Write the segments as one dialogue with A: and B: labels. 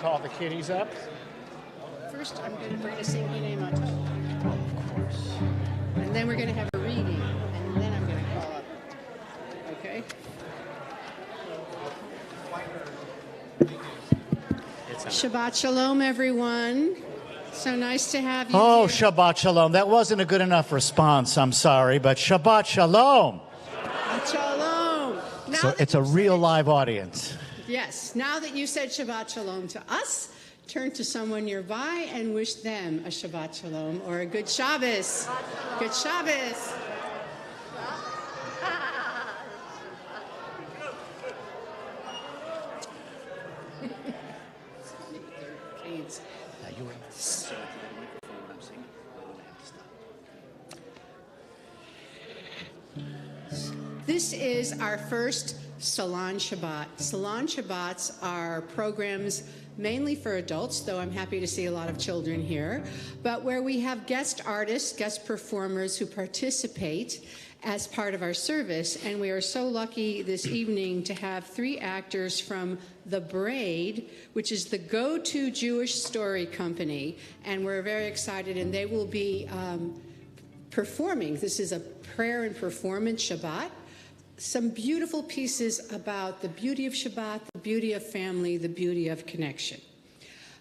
A: call the kiddies up.
B: First, we're going to sing Hinei Matov. Of course. And then we're going to have a reading, and then I'm going to call up. Okay? Shabbat Shalom, everyone. So nice to have you
A: Oh,
B: here.
A: Shabbat Shalom. That wasn't a good enough response. I'm sorry, but Shabbat Shalom.
B: Shabbat Shalom.
A: So it's a real live audience.
B: Yes. Now that you said Shabbat Shalom to us, turn to someone nearby and wish them a Shabbat Shalom or a good Shabbos. Good Shabbos. This is our first Salon Shabbat. Salon Shabbats are programs mainly for adults, though I'm happy to see a lot of children here, but where we have guest artists, guest performers who participate as part of our service. And we are so lucky this evening to have 3 actors from the Braid, which is the go-to Jewish story company. And we're very excited, and they will be performing. This is a prayer and performance Shabbat. Some beautiful pieces about the beauty of Shabbat, the beauty of family, the beauty of connection.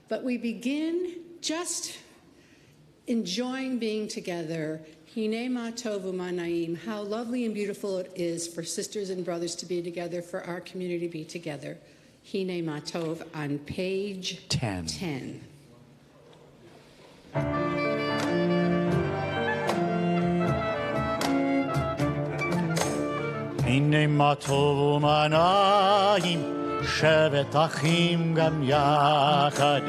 B: But we begin just enjoying being together. Hinei ma tov u'ma na'im. How lovely and beautiful it is for sisters and brothers to be together, for our community to be together. Hinei ma tov on page 10.
A: הנה מה טוב ומה נעים, שבת אחים גם יחד.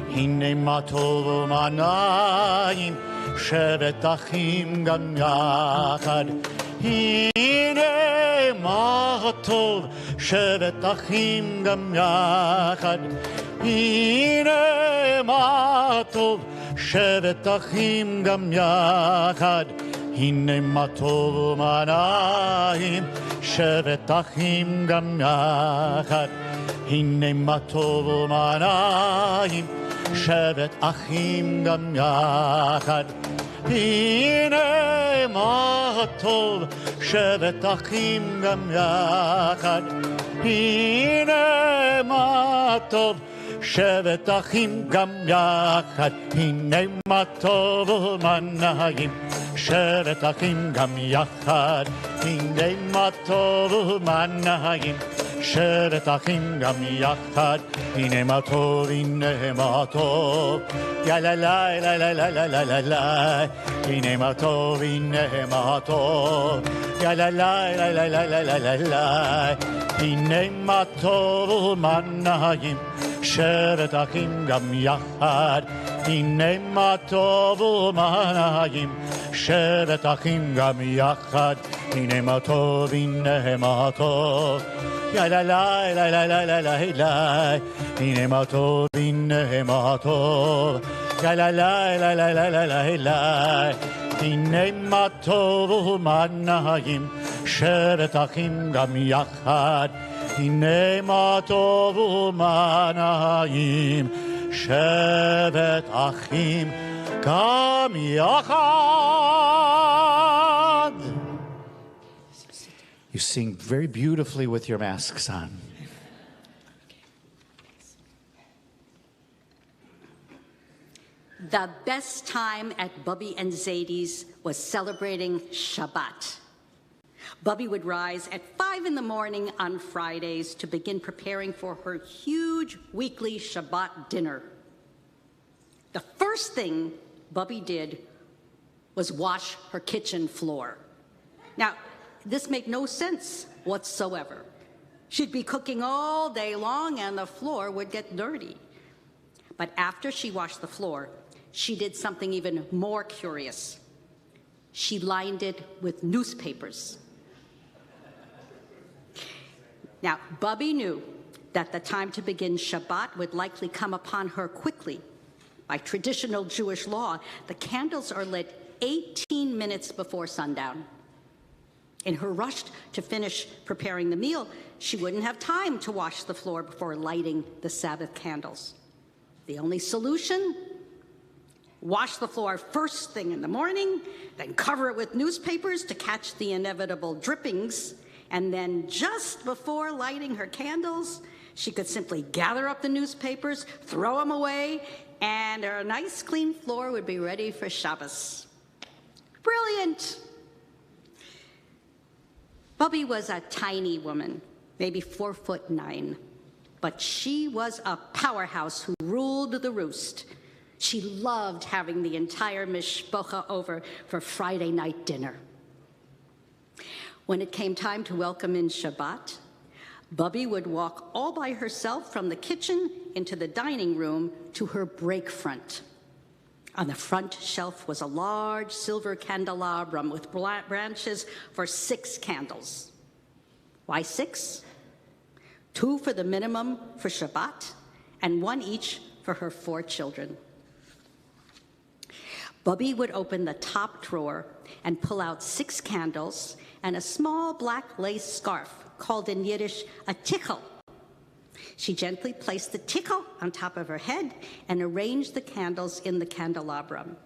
A: הנה מה טוב ומה נעים, שבת אחים גם יחד. הנה מה טוב, שבת אחים גם יחד. הנה מה טוב, שבת אחים גם יחד. הנה מה טוב ומה נעים, שבת אחים גם יחד. הנה מה טוב ומה נעים, שבת אחים גם יחד. הנה מה טוב, שבת אחים גם יחד. הנה מה טוב, שבת אחים גם יחד. הנה מה טוב ומה נעים, שבת אחים גם יחד. הנה מה טוב ומה נעים, שבת אחים גם יחד. הנה מה טוב, הנה מה טוב, יא לה לה לה לה לה לה לה לה. הנה מה טוב, הנה מה טוב, יא לה לה לה לה לה לה לה לה. הנה מה טוב ומה נעים, שבת אחים גם יחד. הנה מה טוב ומה נעים, שבת אחים גם יחד. הנה מה טוב, הנה מה טוב, יא לה לה לה לה לה לה לה לה. הנה מה טוב, הנה מה טוב, יא לה לה לה לה לה לה לה לה. הנה מה טוב ומה נעים, שבת אחים גם יחד. הנה מה טוב ומה נעים, שבת אחים גם יחד. You sing very beautifully with your masks on.
C: The best time at Bubby and Zadie's was celebrating Shabbat. Bubby would rise at 5 in the morning on Fridays to begin preparing for her huge weekly Shabbat dinner. The first thing Bubby did was wash her kitchen floor. Now, this made no sense whatsoever. She'd be cooking all day long and the floor would get dirty. But after she washed the floor, she did something even more curious. She lined it with newspapers. Now, Bubby knew that the time to begin Shabbat would likely come upon her quickly. By traditional Jewish law, the candles are lit 18 minutes before sundown. In her rush to finish preparing the meal, she wouldn't have time to wash the floor before lighting the Sabbath candles. The only solution? Wash the floor first thing in the morning, then cover it with newspapers to catch the inevitable drippings, and then just before lighting her candles, she could simply gather up the newspapers, throw them away, and her nice clean floor would be ready for Shabbos. Brilliant! Bubby was a tiny woman, maybe 4'9", but she was a powerhouse who ruled the roost. She loved having the entire mishpocha over for Friday night dinner. When it came time to welcome in Shabbat, Bubby would walk all by herself from the kitchen into the dining room to her break front. On the front shelf was a large silver candelabrum with branches for 6 candles. Why 6? 2 for the minimum for Shabbat, and 1 each for her 4 children. Bubby would open the top drawer and pull out 6 candles and a small black lace scarf called in Yiddish a tichel. She gently placed the tichel on top of her head and arranged the candles in the candelabrum.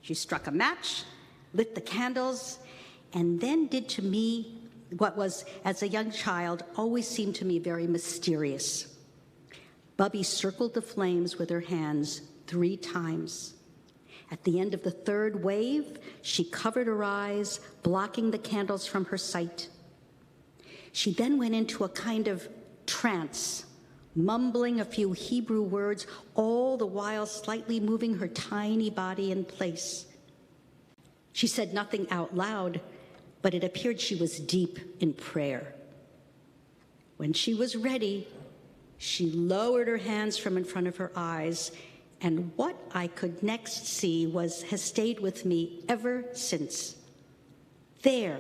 C: She struck a match, lit the candles, and then did to me what was, as a young child, always seemed to me very mysterious. Bubby circled the flames with her hands 3 times. At the end of the 3rd wave, she covered her eyes, blocking the candles from her sight. She then went into a kind of trance, mumbling a few Hebrew words, all the while slightly moving her tiny body in place. She said nothing out loud, but it appeared she was deep in prayer. When she was ready, she lowered her hands from in front of her eyes, and what I could next see has stayed with me ever since. There,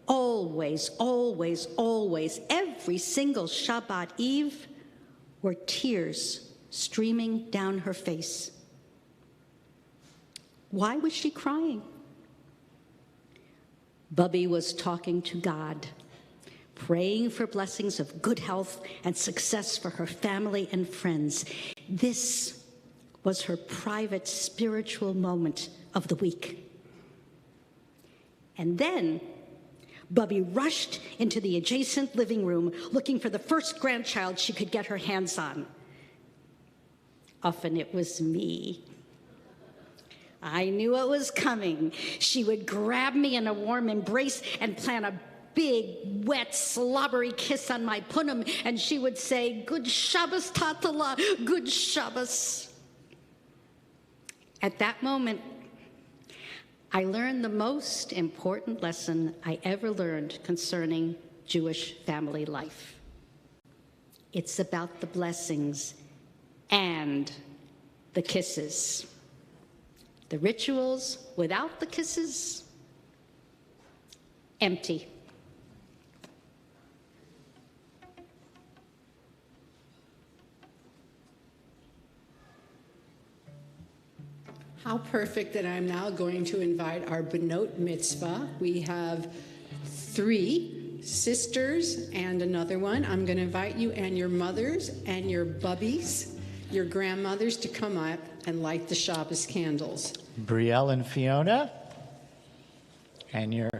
C: always, always, always, every single Shabbat Eve, were tears streaming down her face. Why was she crying? Bubby was talking to God, praying for blessings of good health and success for her family and friends. This was her private spiritual moment of the week. And then Bubby rushed into the adjacent living room looking for the first grandchild she could get her hands on. Often it was me. I knew it was coming. She would grab me in a warm embrace and plant a big, wet, slobbery kiss on my punim, and she would say, "Good Shabbos, Tatala, good Shabbos." At that moment, I learned the most important lesson I ever learned concerning Jewish family life. It's about the blessings and the kisses. The rituals without the kisses, empty.
B: How perfect that I'm now going to invite our Benot Mitzvah. We have 3 sisters and another one. I'm going to invite you and your mothers and your bubbies, your grandmothers, to come up and light the Shabbos candles.
A: Brielle and Fiona, and your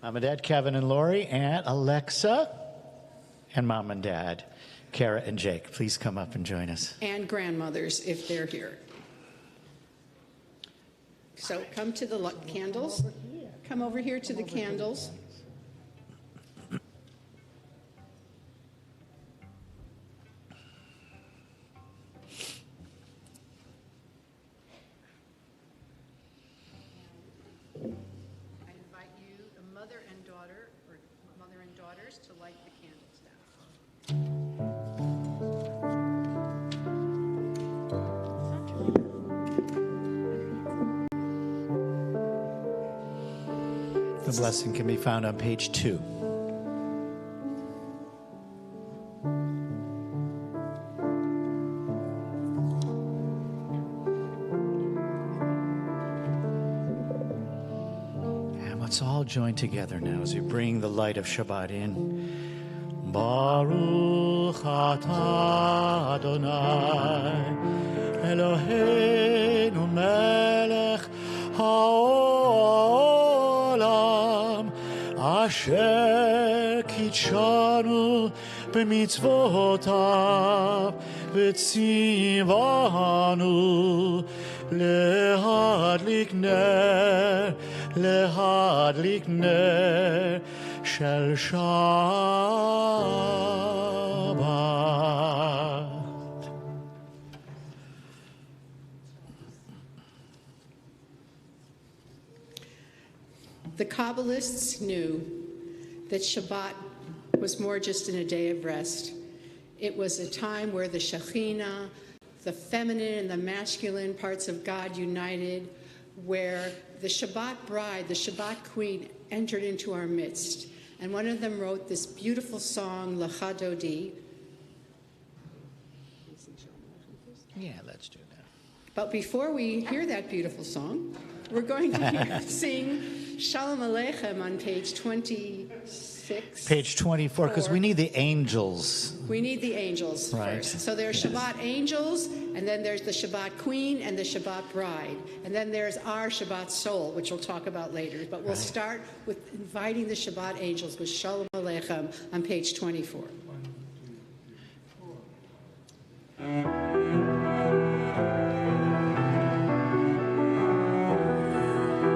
A: mom and dad, Kevin and Lori, Aunt Alexa, and mom and dad, Kara and Jake. Please come up and join us.
B: And grandmothers, if they're here. So come to the candles. Come over here to the candles. I invite you, a mother and daughter, or mother and daughters, to light the candles now.
A: The blessing can be found on page 2. And let's all join together now as we bring the light of Shabbat in. Baruch atah Adonai Eloheinu melech haolam asher kitshanu b'mitzvotav v'tzivanu lehadlik ner shel Shabbat.
B: The Kabbalists knew that Shabbat was more just than a day of rest. It was a time where the Shekhinah, the feminine and the masculine parts of God united, where the Shabbat bride, the Shabbat queen, entered into our midst. And one of them wrote this beautiful song, Lecha Dodi.
A: Yeah, let's do that.
B: But before we hear that beautiful song, we're going to sing Shalom Aleichem on page 26.
A: Page 24, because we need the angels.
B: We need the angels first. So there's Shabbat angels, and then there's the Shabbat queen and the Shabbat bride. And then there's our Shabbat soul, which we'll talk about later. But we'll start with inviting the Shabbat angels with Shalom Aleichem on page 24.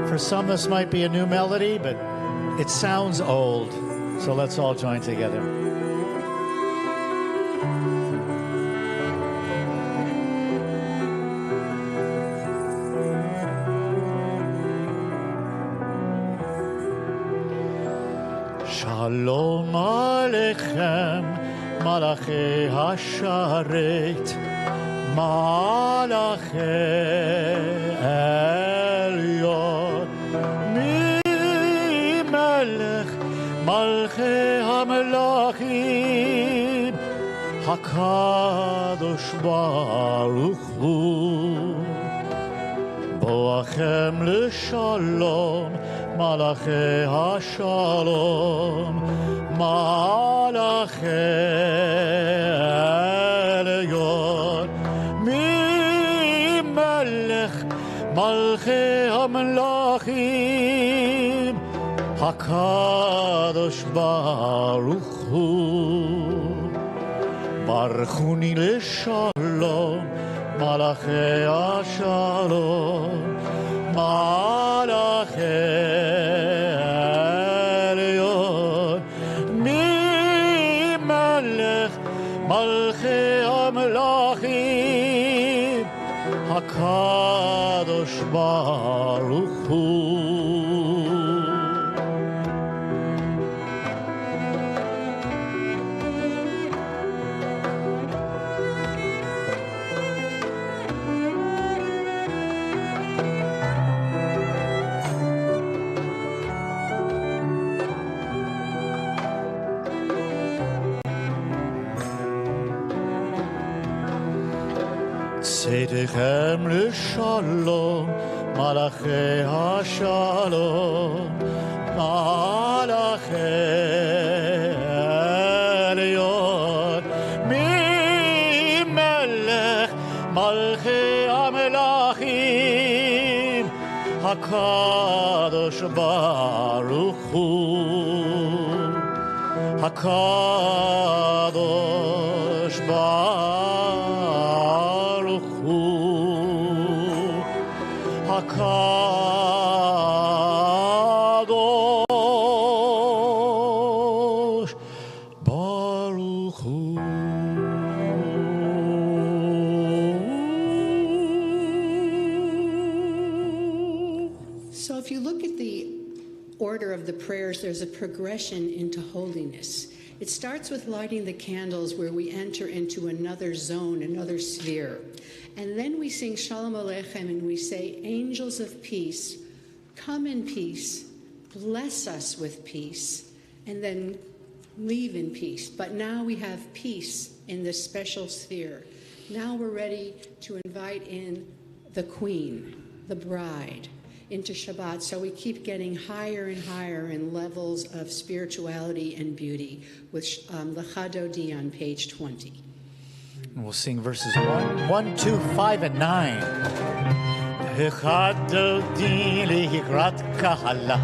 A: For some, this might be a new melody, but it sounds old. So let's all join together. Shalom Aleichem, Malachei Hasharet, Malachei Elyon, Mi-Melech, Malchei HaMelachim, HaKadosh Baruch Hu, Boachem L'Shalom, Malachei HaShalom, Malachei Elyon, Mi-Melech, Malchei HaMelachim, HaKadosh Baruch Hu, Baruchuni L'Shalom, Malachei HaShalom, Malachei Elyon, Mi-Melech, Malchei HaMelachim, HaKadosh Baruch Hu. Tzedechem L'Shalom, Malachei HaShalom, Malachei Elyon, Mi-Melech, Malchei HaMelachim, HaKadosh Baruch Hu, HaKadosh Baruch Hu, HaKadosh Baruch Hu.
B: So if you look at the order of the prayers, there's a progression into holiness. It starts with lighting the candles where we enter into another zone, another sphere. And then we sing Shalom Aleichem and we say, angels of peace, come in peace, bless us with peace, and then leave in peace. But now we have peace in this special sphere. Now we're ready to invite in the queen, the bride, into Shabbat. So we keep getting higher and higher in levels of spirituality and beauty with Lecha Dodi on page 20.
A: And we'll sing verses 1, 2, 5, and 9. Echadodi likrat kahala,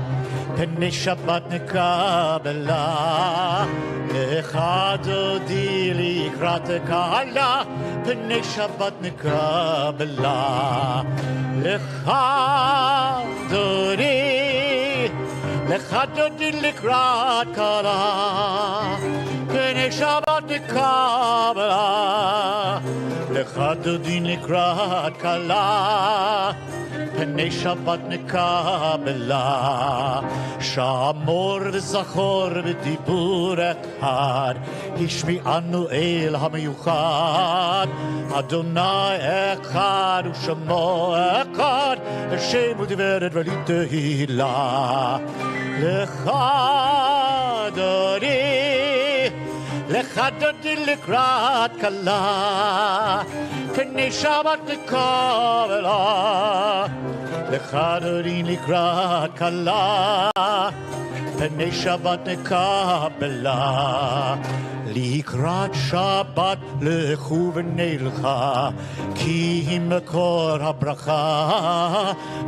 A: pnei Shabbat nekabela. Echadodi likrat kahala, pnei Shabbat nekabela. Echadodi likrat kahala, pnei Shabbat nekabela. Echadodi likrat kahala, pnei Shabbat nekabela. Shamor v'zachor v'dibur echad, hishmi'anu el hamiyuchad. Adonai echad u'shemo echad, Hashem u'tiveret v'litehila. Lechadodi likrat kala, pnei Shabbat nekabela. Lechadodi likrat kala, pnei Shabbat nekabela. Likrat Shabbat lechu v'neilcha, ki himekor habracha,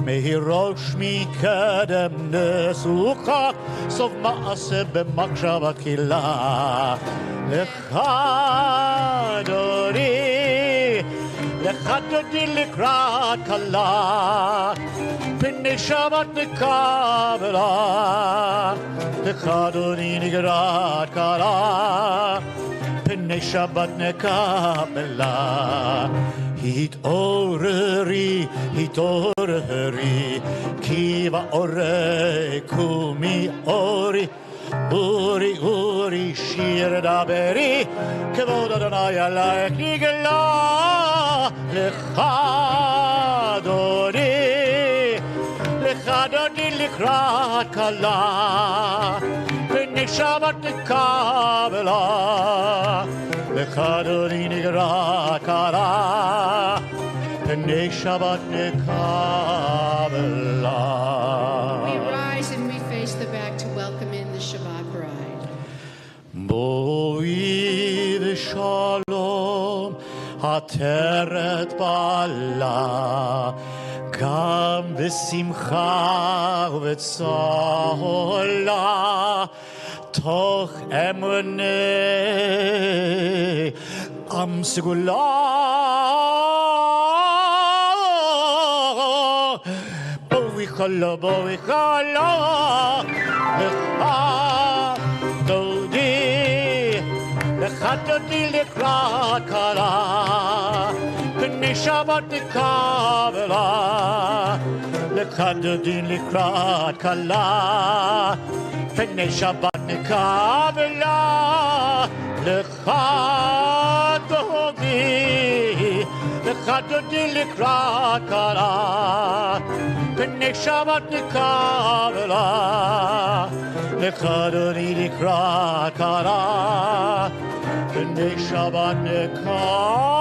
A: mehirosh mikedem nesucha, sof ma'aseh b'machshava kila. Lechadodi likrat kala, pnei Shabbat nekabela. Lechadodi likrat kala, pnei Shabbat nekabela. Hit'oreri, ki va'orei kumi ori. Uri, uri, shir daberi, kevod Adonai alayk nigla. Lechadodi likrat kala, pnei Shabbat nekabela. Lechadodi likrat kala, pnei Shabbat nekabela.
B: We rise and we face the back to welcome in the Shabbat bride.
A: Boi v'shalom ateret bala, gam v'simcha v'tzola, toch emunei am segula. Boi chala, Lechadodi likrat kala, pnei Shabbat nekabela. Lechadodi likrat kala, pnei Shabbat nekabela. Lechadodi likrat kala, pnei Shabbat nekabela. Lechadodi likrat kala, pnei Shabbat nekabela.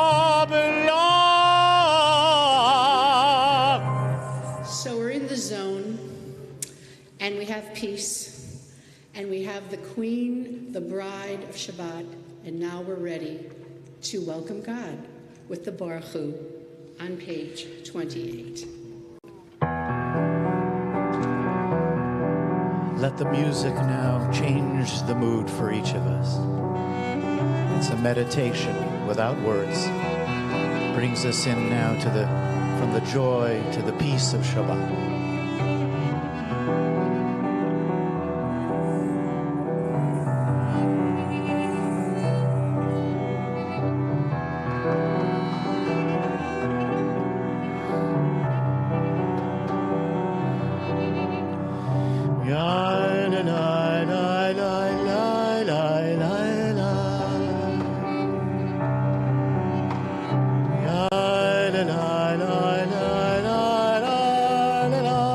B: So we're in the zone, and we have peace, and we have the Queen, the bride of Shabbat, and now we're ready to welcome God with the Baruch Hu on page 28.
A: Let the music now change the mood for each of us. It's a meditation without words. Brings us in now to from the joy to the peace of Shabbat.
D: la la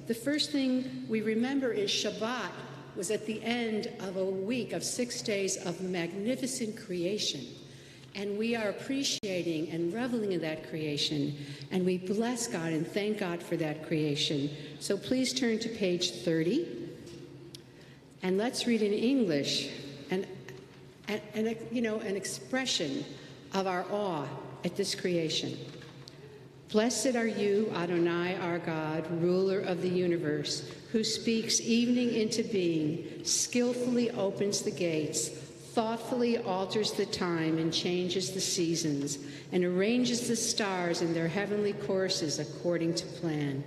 B: The first thing we remember is Shabbat was at the end of a week of 6 days of magnificent creation. And we are appreciating and reveling in that creation. And we bless God and thank God for that creation. So please turn to page 30. And let's read in English an expression of our awe at this creation. Blessed are you, Adonai, our God, ruler of the universe, who speaks evening into being, skillfully opens the gates, thoughtfully alters the time and changes the seasons, and arranges the stars in their heavenly courses according to plan.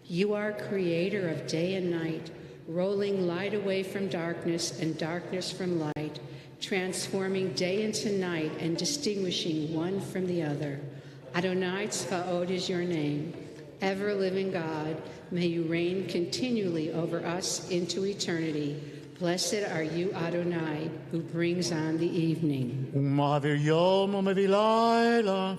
B: You are creator of day and night, rolling light away from darkness and darkness from light, transforming day into night and distinguishing one from the other. Adonai Tzvaot is your name. Ever-living God, may you reign continually over us into eternity. Blessed are you, Adonai, who brings on the evening.
A: Umavir yom umavir laila,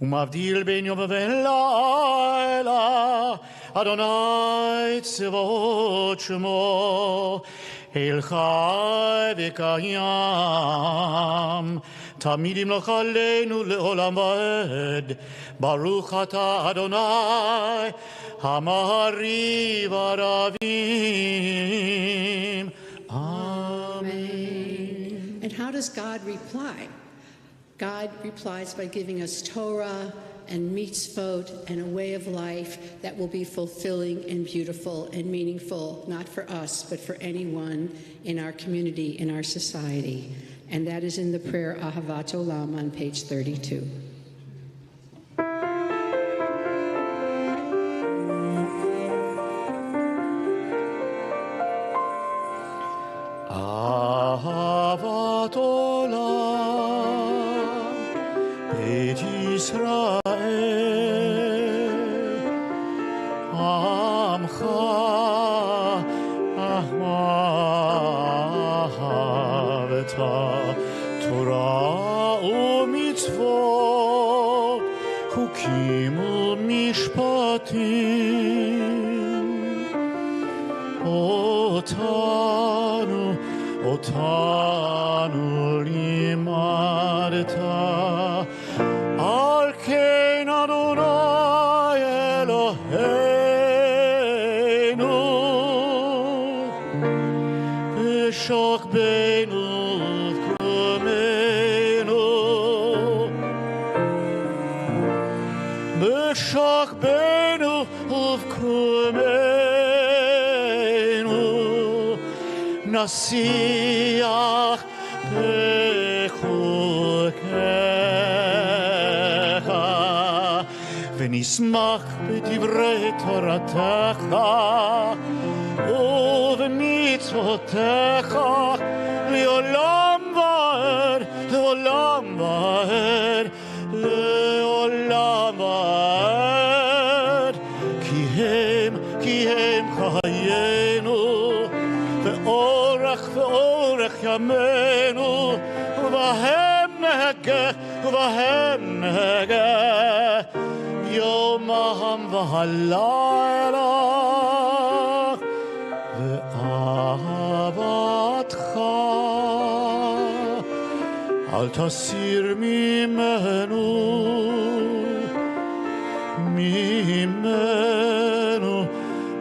A: umavdil ben yom uven laila. Adonai Tzvaot Shemo, El Chai v'Kayam. תמיד ימלוך עלינו לעולם ועד. ברוך אתה אדוני, המעריב ערבים.
B: Amen. And how does God reply? God replies by giving us Torah and mitzvot and a way of life that will be fulfilling and beautiful and meaningful, not for us, but for anyone in our community, in our society. And that is in the prayer Ahavat Olam on page 32.
A: Ahavat Olam, Beit Yisrael, Amcha, Ahavata. Torah u'mitzvot, chukim u'mishpatim. Otanu limadta, al ken Adonai Eloheinu, v'shach beinu B'shach beinu uvkumeinu, nasiach b'chukecha, v'nismach b'divrei toratecha, u'v'mitzvotecha, le'olam va'ed, le'olam va'ed, le'olam va'ed, ki hem chayenu, ve'orech yameinu, v'hem נגה והנגה יומם והלילה ואהבתך אל תסיר ממנו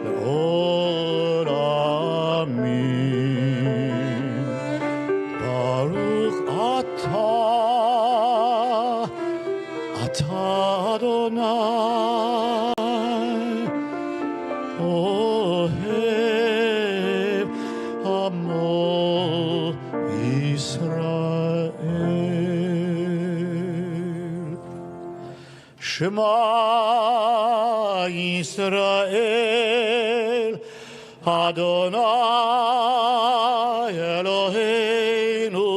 A: לעולמים. ברוך אתה אדוני אוהב עמו ישראל. שמע ישראל אדוני אלוהינו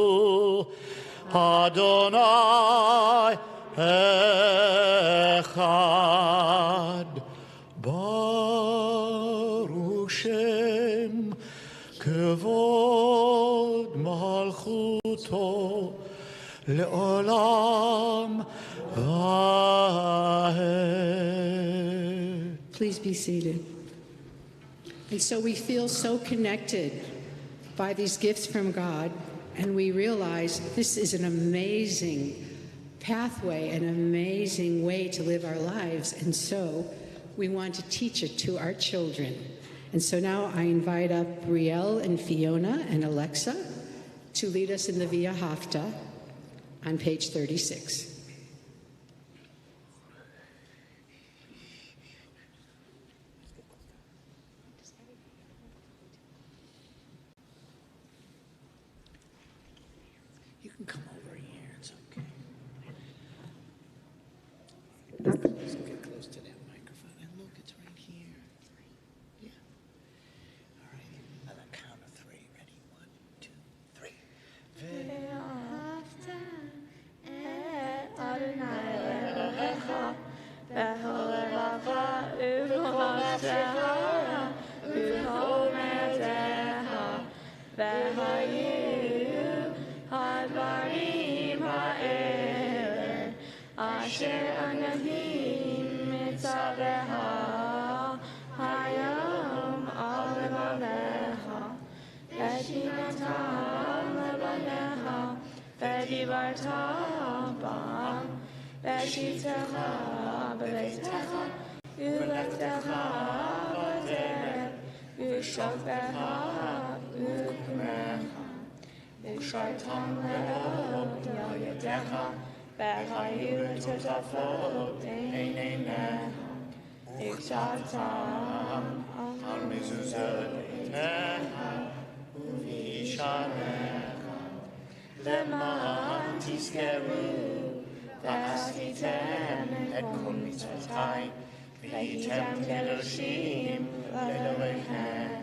A: אדוני אחד. ברוך שם כבוד מלכותו לעולם ועד.
B: Please be seated. And so we feel so connected by these gifts from God, and we realize this is an amazing pathway, an amazing way to live our lives, and so we want to teach it to our children. And so now I invite up Brielle and Fiona and Alexa to lead us in the Via Hafta on page 36.
A: You can come over here, it's okay. Get close to that microphone. And look, it's right here. Yeah. All right. On the count of three. Ready? 1, 2, 3.
D: אשר ענבים מצווך היום על לבביך ושנתם לבניך ודיברת בם ושיתך בביתך ולכתך בדרך ושוכבך וקומך ושרתם לאוד על ידיך והיו תותפות עיניך הקשבתם על מזוזותיך ובישעריך למען תזכרו ועשיתם את כל מצוותי והייתם קדושים לאלוהיכם.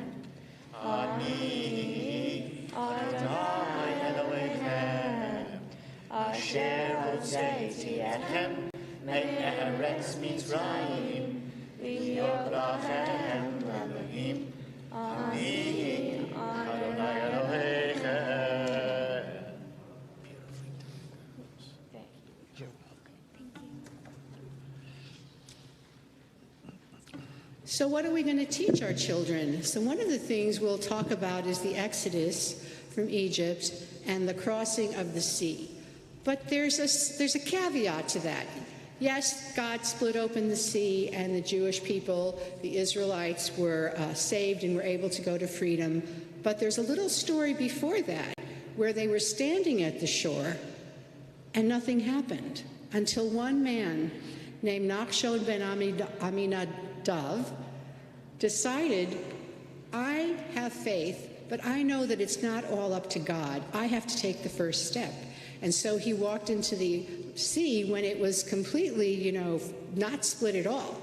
D: אני אדוני אלוהיכם אשר הוצאתי אתכם מארץ מצרים להיות לכם לאלוהים. אני אדוני אלוהיכם.
B: So what are we going to teach our children? So one of the things we'll talk about is the Exodus from Egypt and the crossing of the sea. But there's a caveat to that. Yes, God split open the sea and the Jewish people, the Israelites, were saved and were able to go to freedom. But there's a little story before that where they were standing at the shore and nothing happened until one man named Nachshon ben Aminadav decided, I have faith, but I know that it's not all up to God. I have to take the first step. And so he walked into the sea when it was completely, not split at all.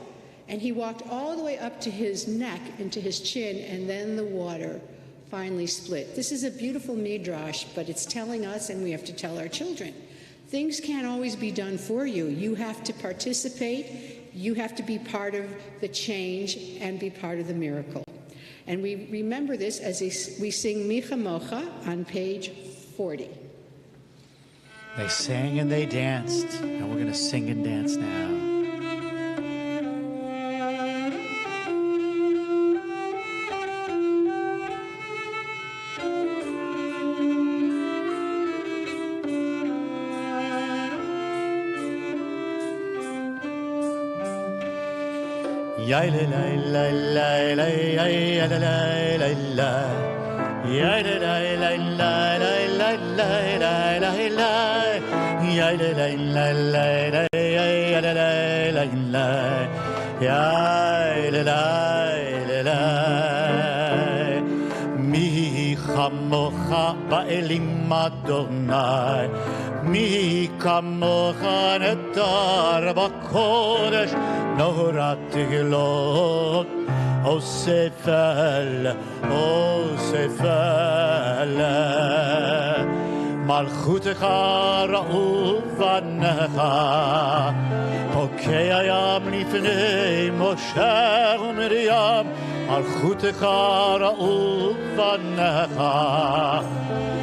B: And he walked all the way up to his neck and to his chin, and then the water finally split. This is a beautiful midrash, but it's telling us, and we have to tell our children, things can't always be done for you. You have to participate. You have to be part of the change and be part of the miracle. And we remember this as we sing Micha Mocha on page 40.
A: They sang and they danced, and we're going to sing and dance now. Ya la la la la la ya la la la la ya la la la la la la la la la ya la la la la la ya la la la la ya la la la mi chamocha ba'elim Adonai mi kamocha nedar b'kodesh Norat Gelot, O Sefel, Malchutecha Ra'uvanecha, Pokei Hayam Lifnei Moshe u'Miriam, Malchutecha Ra'uvanecha,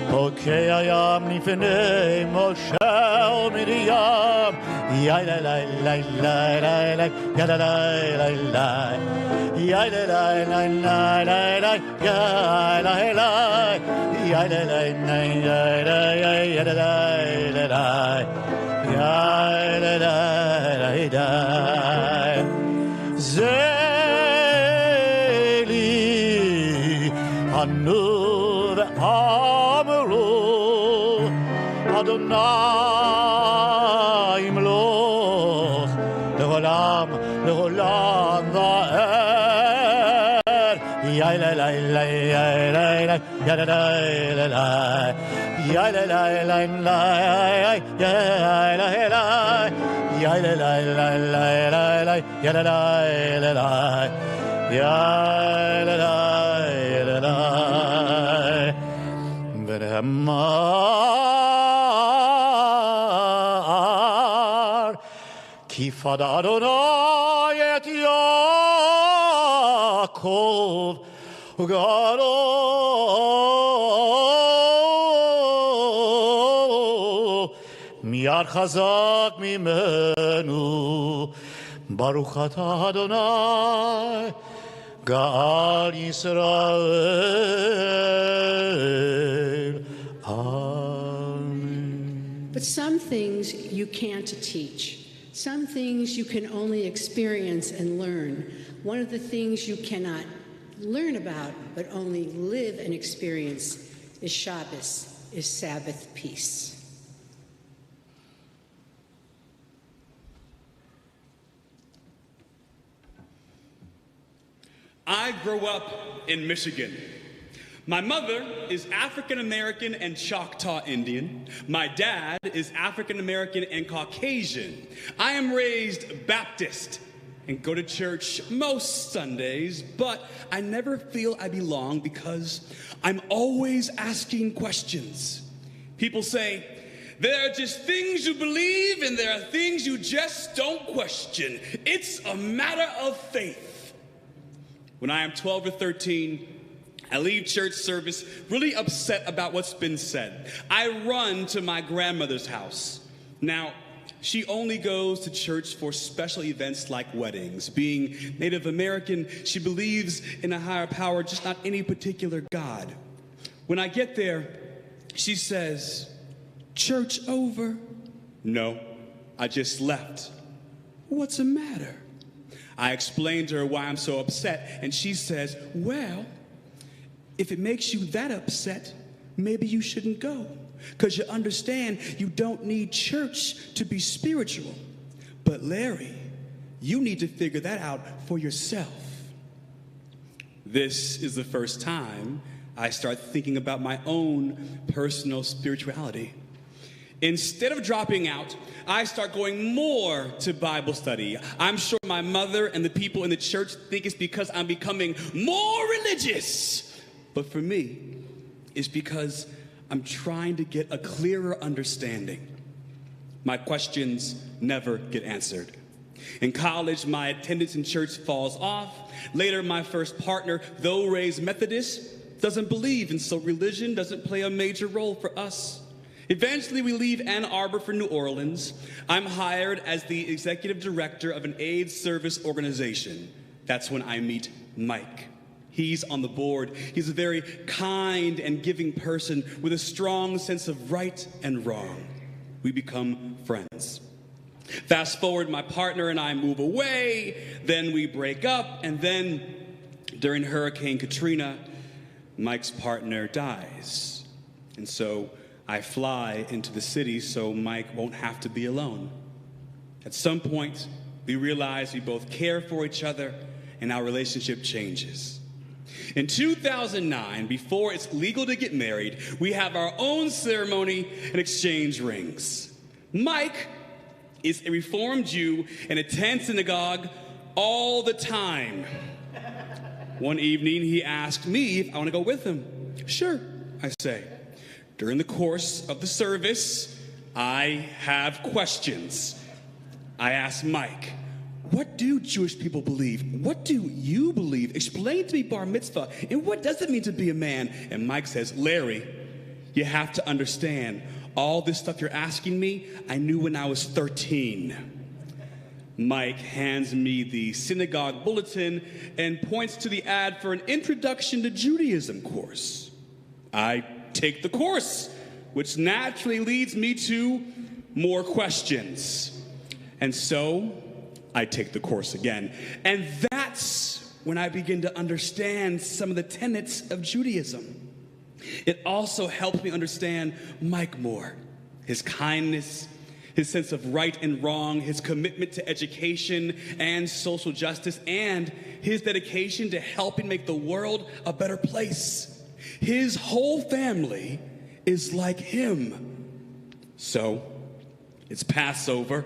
A: Pokei Hayam Lifnei Moshe u'Miriam, Ya la la la la la la ya la la la la ya la la la la la la ya la la ya la la la la ya la la la ya la la la Zeli Anu ve'amru Adonai Mloch Le'olam Le'olam Va'er Ya la la la ya la la ya la la la ya la la la la ya la la ya la la la la ya la la la ya la la la V'remar Kifad Adonai et Yaakov Garo Miyad Chazak Mimenu Baruch Atah Adonai Ga'al Yisrael. Amen.
B: But some things you can't teach. Some things you can only experience and learn. One of the things you cannot learn about, but only live and experience, is Shabbos, is Sabbath peace.
E: I grew up in Michigan. My mother is African American and Choctaw Indian. My dad is African American and Caucasian. I am raised Baptist and go to church most Sundays, but I never feel I belong because I'm always asking questions. People say, there are just things you believe and there are things you just don't question. It's a matter of faith. When I am 12 or 13, I leave church service really upset about what's been said. I run to my grandmother's house. Now, she only goes to church for special events like weddings. Being Native American, she believes in a higher power, just not any particular God. When I get there, she says, "Church over?" "No, I just left." "What's the matter?" I explained to her why I'm so upset, and she says, "Well, if it makes you that upset, maybe you shouldn't go. Because you understand you don't need church to be spiritual. But Larry, you need to figure that out for yourself." This is the first time I start thinking about my own personal spirituality. Instead of dropping out, I start going more to Bible study. I'm sure my mother and the people in the church think it's because I'm becoming more religious. But for me, it's because I'm trying to get a clearer understanding. My questions never get answered. In college, my attendance in church falls off. Later, my first partner, though raised Methodist, doesn't believe, and so religion doesn't play a major role for us. Eventually, we leave Ann Arbor for New Orleans. I'm hired as the executive director of an AIDS service organization. That's when I meet Mike. He's on the board. He's a very kind and giving person with a strong sense of right and wrong. We become friends. Fast forward, my partner and I move away, then we break up, and then during Hurricane Katrina, Mike's partner dies. And so I fly into the city so Mike won't have to be alone. At some point, we realize we both care for each other and our relationship changes. In 2009, before it's legal to get married, we have our own ceremony and exchange rings. Mike is a Reformed Jew and attends synagogue all the time. One evening, he asked me if I want to go with him. Sure, I say. During the course of the service, I have questions. I ask Mike, what do Jewish people believe? What do you believe? Explain to me bar mitzvah, and what does it mean to be a man? And Mike says, Larry, you have to understand, all this stuff you're asking me, I knew when I was 13. Mike hands me the synagogue bulletin and points to the ad for an Introduction to Judaism course. I take the course, which naturally leads me to more questions. And so I take the course again. And that's when I begin to understand some of the tenets of Judaism. It also helps me understand Mike more, his kindness, his sense of right and wrong, his commitment to education and social justice, and his dedication to helping make the world a better place. His whole family is like him. So, it's Passover.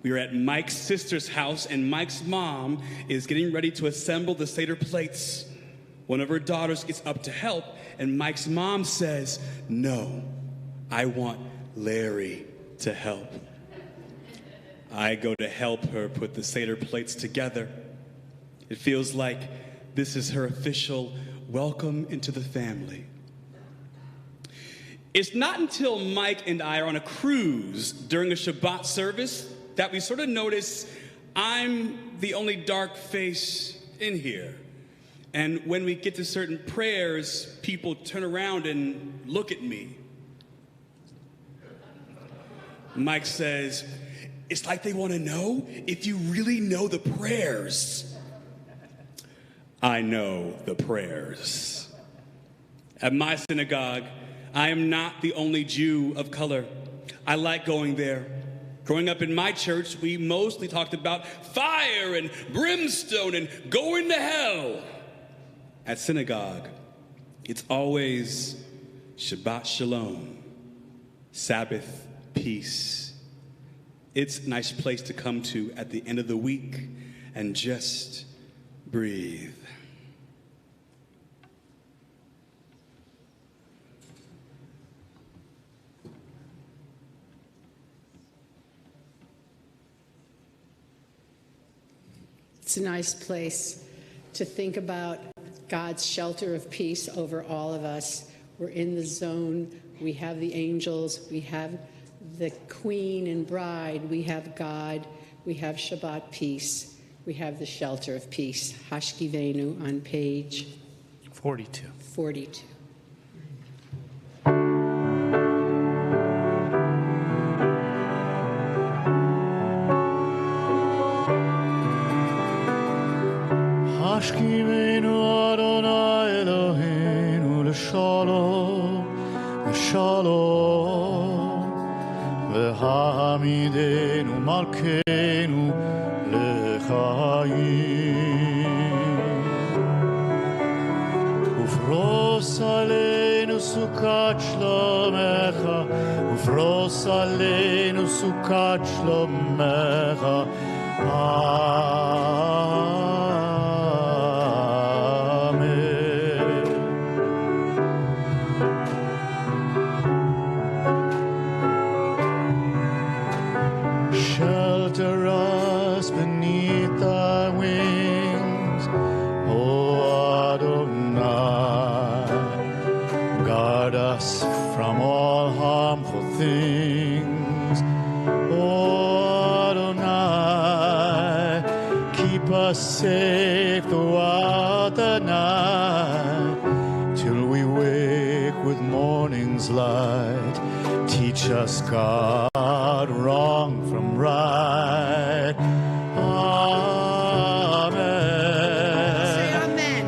E: We are at Mike's sister's house, and Mike's mom is getting ready to assemble the Seder plates. One of her daughters gets up to help, and Mike's mom says, no, I want Larry to help. I go to help her put the Seder plates together. It feels like this is her official welcome into the family. It's not until Mike and I are on a cruise during a Shabbat service that we sort of notice I'm the only dark face in here. And when we get to certain prayers, people turn around and look at me. Mike says, it's like they want to know if you really know the prayers. I know the prayers. At my synagogue, I am not the only Jew of color. I like going there. Growing up in my church, we mostly talked about fire and brimstone and going to hell. At synagogue, it's always Shabbat Shalom, Sabbath peace. It's a nice place to come to at the end of the week and just breathe.
B: It's a nice place to think about God's shelter of peace over all of us. We're in the zone. We have the angels. We have the queen and bride. We have God. We have Shabbat peace. We have the shelter of peace. Hashkivenu on page
A: 42.
B: 42.
A: Hashkivenu Adonai Eloheinu l'shalom, l'shalom. V'hamidenu malkeinu l'chaim. Ufros aleinu sukat shlomecha, ufros aleinu sukat shlomecha. Shelter us beneath thy wings, O Adonai. Guard us from all harm, us safe throughout the night, till we wake with morning's light. Teach us, God, wrong from right. Amen.
B: Say amen.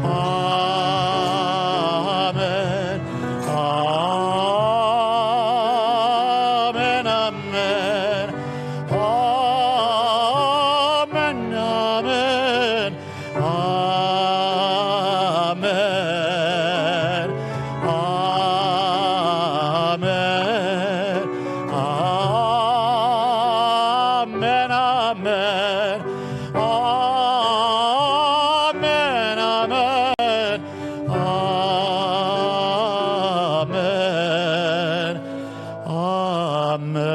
A: Amen. Amen. Amen. Amen. Amen. Amen. Amen. Amen. Amen. Amen. Amen. Amen.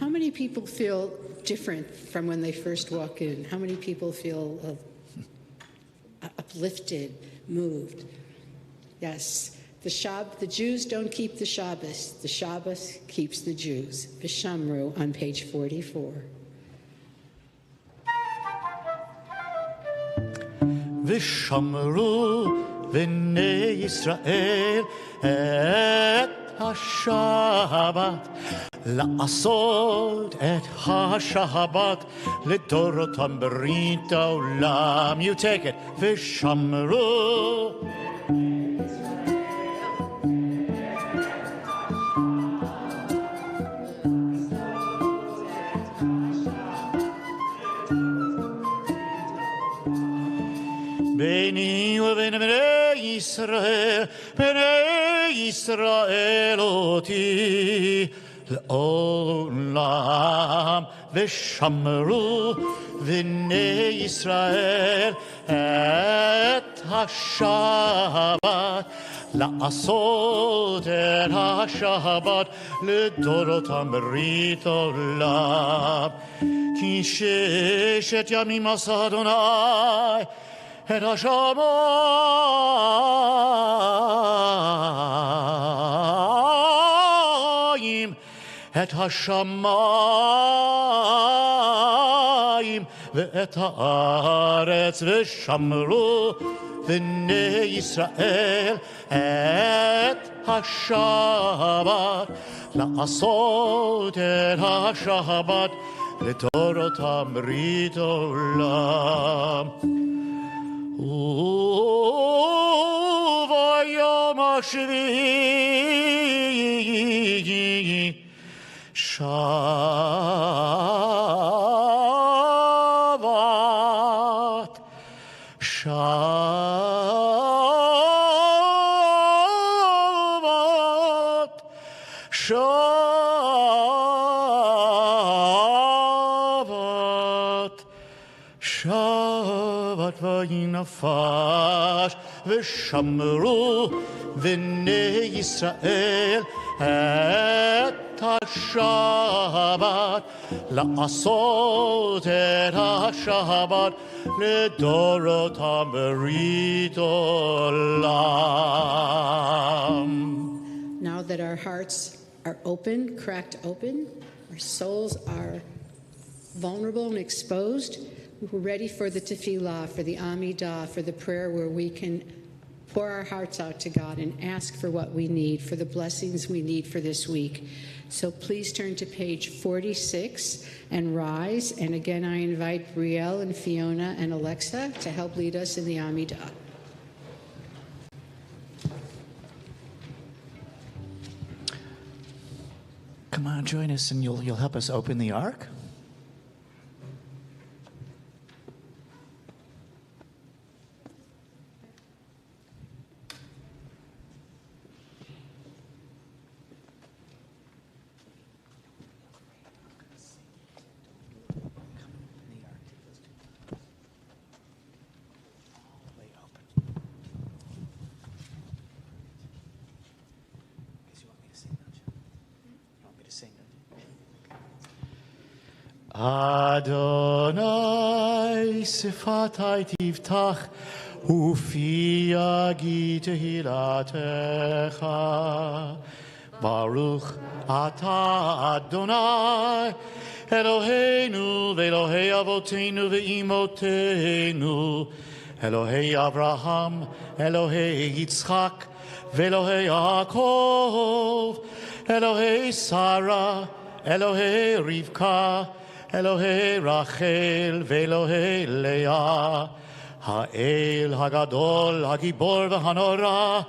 B: How many people feel different from when they first walk in? How many people feel uplifted, moved? Yes. The Jews don't keep the Shabbos. The Shabbos keeps the Jews. Vishamru on page 44.
A: ושמרו בני ישראל את השבת, לעשות את השבת לדורותם ברית העולם. You take it. ושמרו ביני ובין בני ישראל אותי לעולם. ושמרו בני ישראל את השבת, לעשות את השבת לדורותם ברית עולם. כי ששת ימים עשה אדוני את השמיים, את השמיים ואת הארץ. ושמרו בני ישראל את השבת, לעשות את השבת לדורותם ברית עולם. וביום השביעי שבת, שבת, שבת, שבת וינפש. ושמרו בני ישראל את השבת, לעשות את השבת לדורותם ברית עולם.
B: Now that our hearts are open, cracked open, our souls are vulnerable and exposed, we're ready for the tefillah, for the Amidah, for the prayer where we can pour our hearts out to God and ask for what we need, for the blessings we need for this week. So please turn to page 46 and rise. And again, I invite Brielle and Fiona and Alexa to help lead us in the Amidah.
A: Come on, join us, and you'll help us open the ark. Adonai sifatai tiftach ufi yagi tehilatecha Baruch Ata Adonai Eloheinu ve'Elohei Avoteinu ve'Imotenu Elohei Avraham Elohei Yitzchak ve'Elohei Yaakov Elohei Sarah Elohei Rivka Elohei Rachel ve'Elohei Leah Ha'el Hagadol Hagibor v'Hanora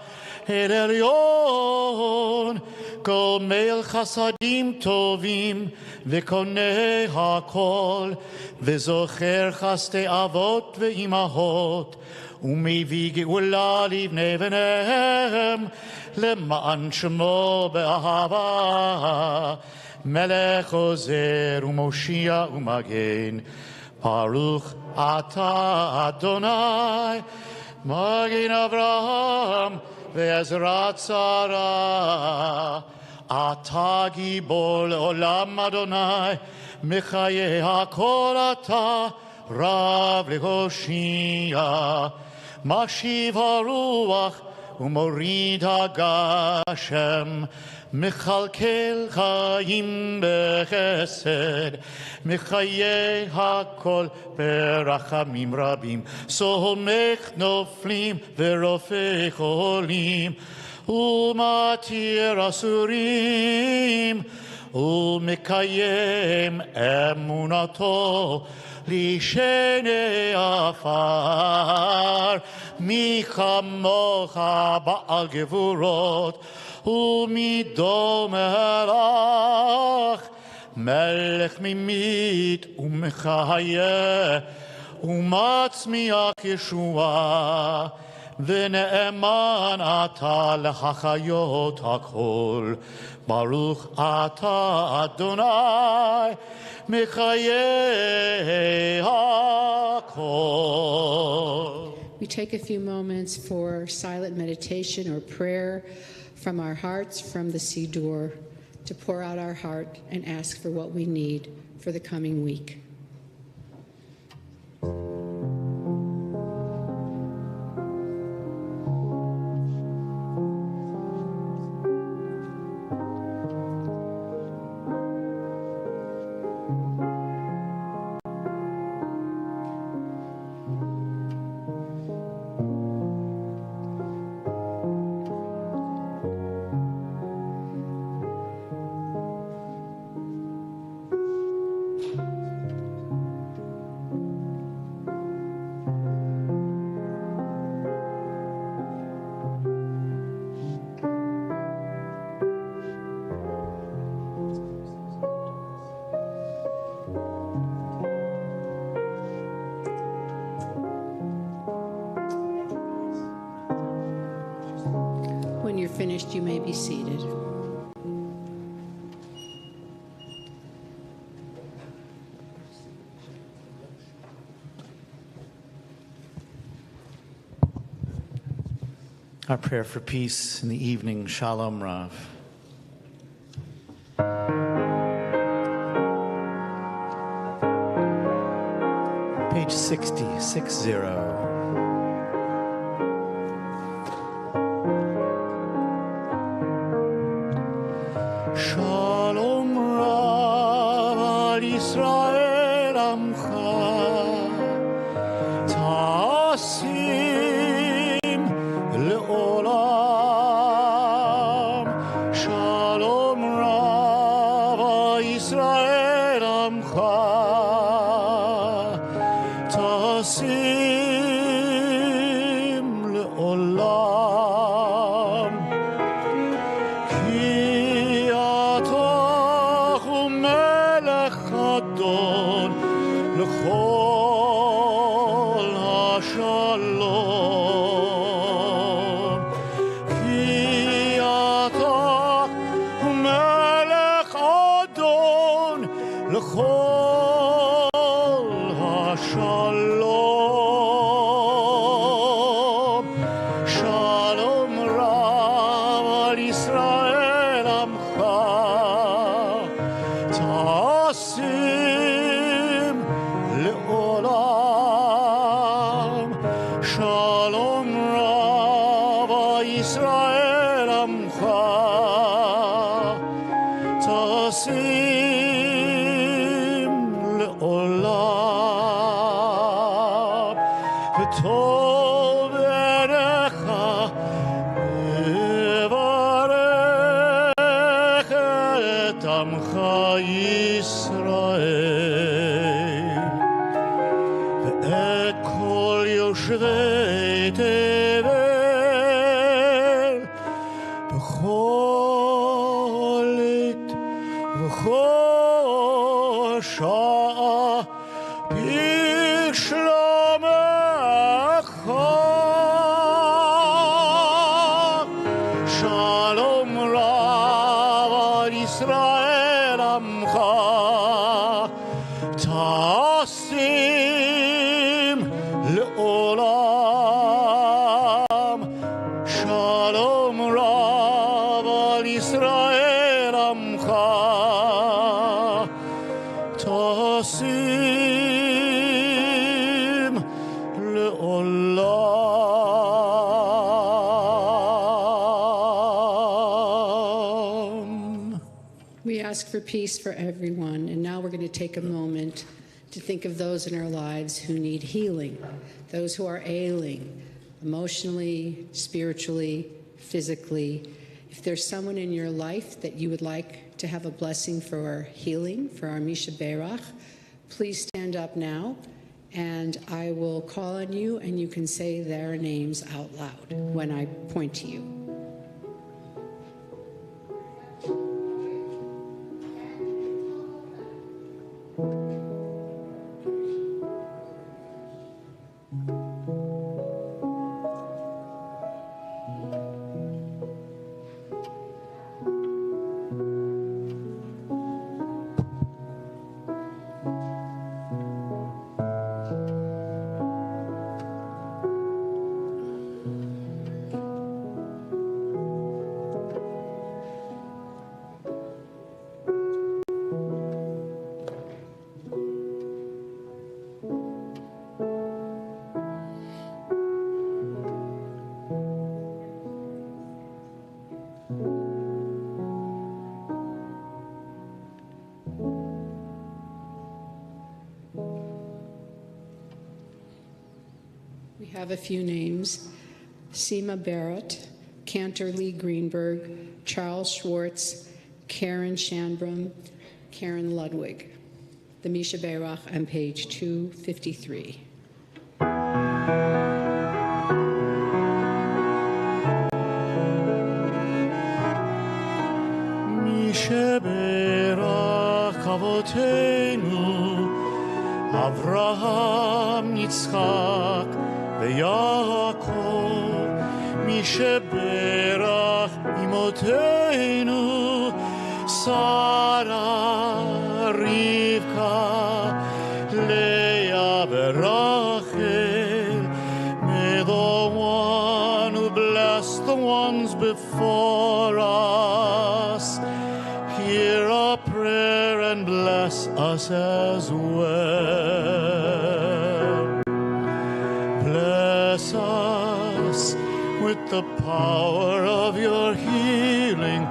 A: El Elyon Gomel Chasadim Tovim V'Konei HaKol V'Zocher Chaste Avot V'Imahot U'Mevi Geula Livnei V'Nehem Le'ma'an Shemo Be'ahava Melech Ozer U'Moshia U'Magen Baruch Ata Adonai Magen Avraham Ve'ezrat Sarah Ata Gibor Le'olam Adonai Mechaye HaKol Ata Rav Lehoshia Mashiv HaRuach U'Morid HaGashem Mechalkel Chaim Bechesed Mechaye HaKol Berachamim Rabim Somech Noflim Verofei Cholim U'Matir Asurim U'Mekayem Emunato Lishenei Afar Mi Chamocha Ba'al Gevurot U'Mido Melach Melech Mimit U'Mechayeh U'Matzmiach Yeshua V'ne'eman Ata L'Hachayot HaKol Baruch Ata Adonai Mechayeh HaKol.
B: We take a few moments for silent meditation or prayer from our hearts, from the Siddur, to pour out our heart and ask for what we need for the coming week. When you're finished, you may be seated.
A: Our prayer for peace in the evening, Shalom Rav. Page 60. Shalom Rav al Yisrael Amcha Ta'asim Le'olam Shalom Rav al Yisrael Amcha Ta'asim Le'olam Ki L'chol ha-shalom Ki ata melech Adon L'chol ha-shalom Shalom Rav al Yisrael Amcha Ta'asim Le'olam Shalom Rav Yisrael Amcha עמך ישראל ואת כל יושבי תבל בכל עת ובכל שעה בשלומך שלום רב על ישראל עמך תשים לעולם שלום רב על ישראל עמך תשים לעולם.
B: We ask for peace for everyone, and now we're going to take a moment to think of those in our lives who need healing, those who are ailing, emotionally, spiritually, physically. If there's someone in your life that you would like to have a blessing for healing, for our Misha Berach, please stand up now, and I will call on you, and you can say their names out loud when I point to you. We have a few names: Seema Barrett, Cantor Lee Greenberg, Charles Schwartz, Karen Shandrum, Karen Ludwig. The Misha Berach on page 253.
A: Misha Berach Avotenu Avraham Yitzchak ויעקב מי שברך אמותינו שרה רבקה לאה ורחל. May the one who blessed the ones before us hear our prayer and bless us as well. Bless us with the power of your healing.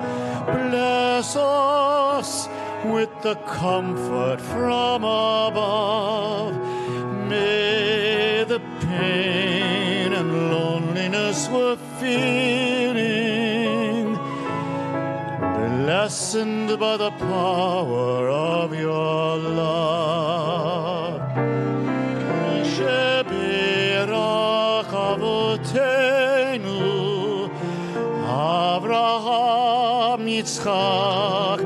A: Bless us with the comfort from above. May the pain and loneliness we're feeling be lessened by the power of your love. Avotenu Avraham Yitzchak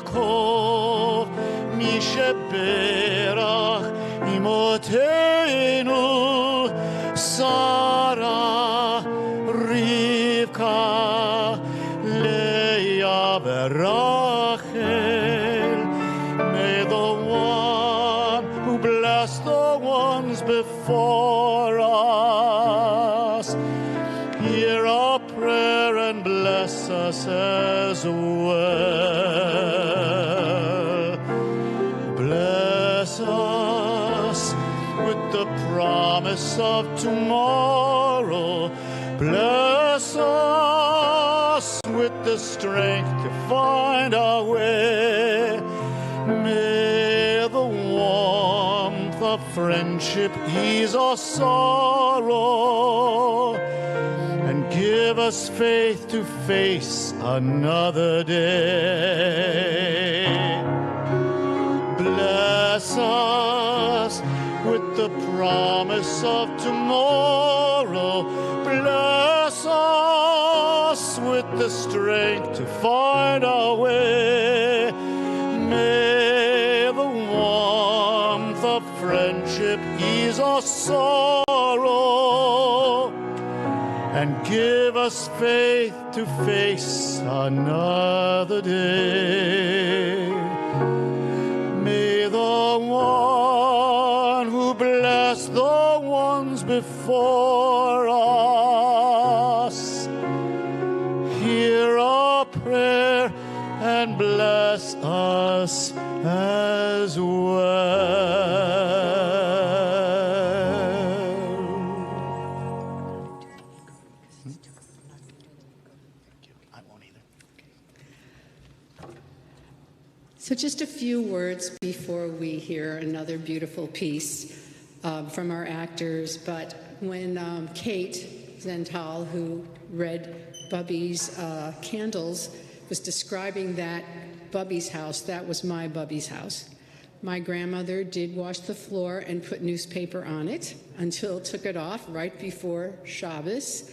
A: ויעקב מי שברך אמותינו שרה רבקה לאה ורחל. May the one who blessed the ones before us hear our prayer and bless us as well. Bless us with the promise of tomorrow. Bless us with the strength to find our way. May the warmth of friendship ease our sorrow and give give us faith to face another day. Bless us with the promise of tomorrow. Bless us with the strength to find our way. May the warmth of friendship ease our sorrow and give us faith to face another day. May the one who blessed the ones before us hear our prayer and bless us as well. I won't either.
B: So just a few words before we hear another beautiful piece from our actors. But when Kate Zental, who read Bubby's Candles, was describing that Bubby's house, that was my Bubby's house. My grandmother did wash the floor and put newspaper on it until took it off right before Shabbos.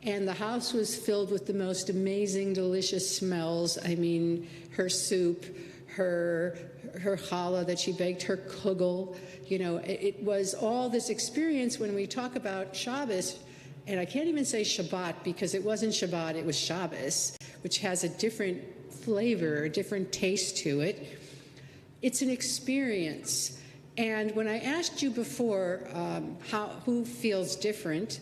B: And the house was filled with the most amazing, delicious smells. I mean, her soup, her challah that she baked, her kugel. You know, it was all this experience when we talk about Shabbos. And I can't even say Shabbat because it wasn't Shabbat, it was Shabbos, which has a different flavor, a different taste to it. It's an experience. And when I asked you before who feels different,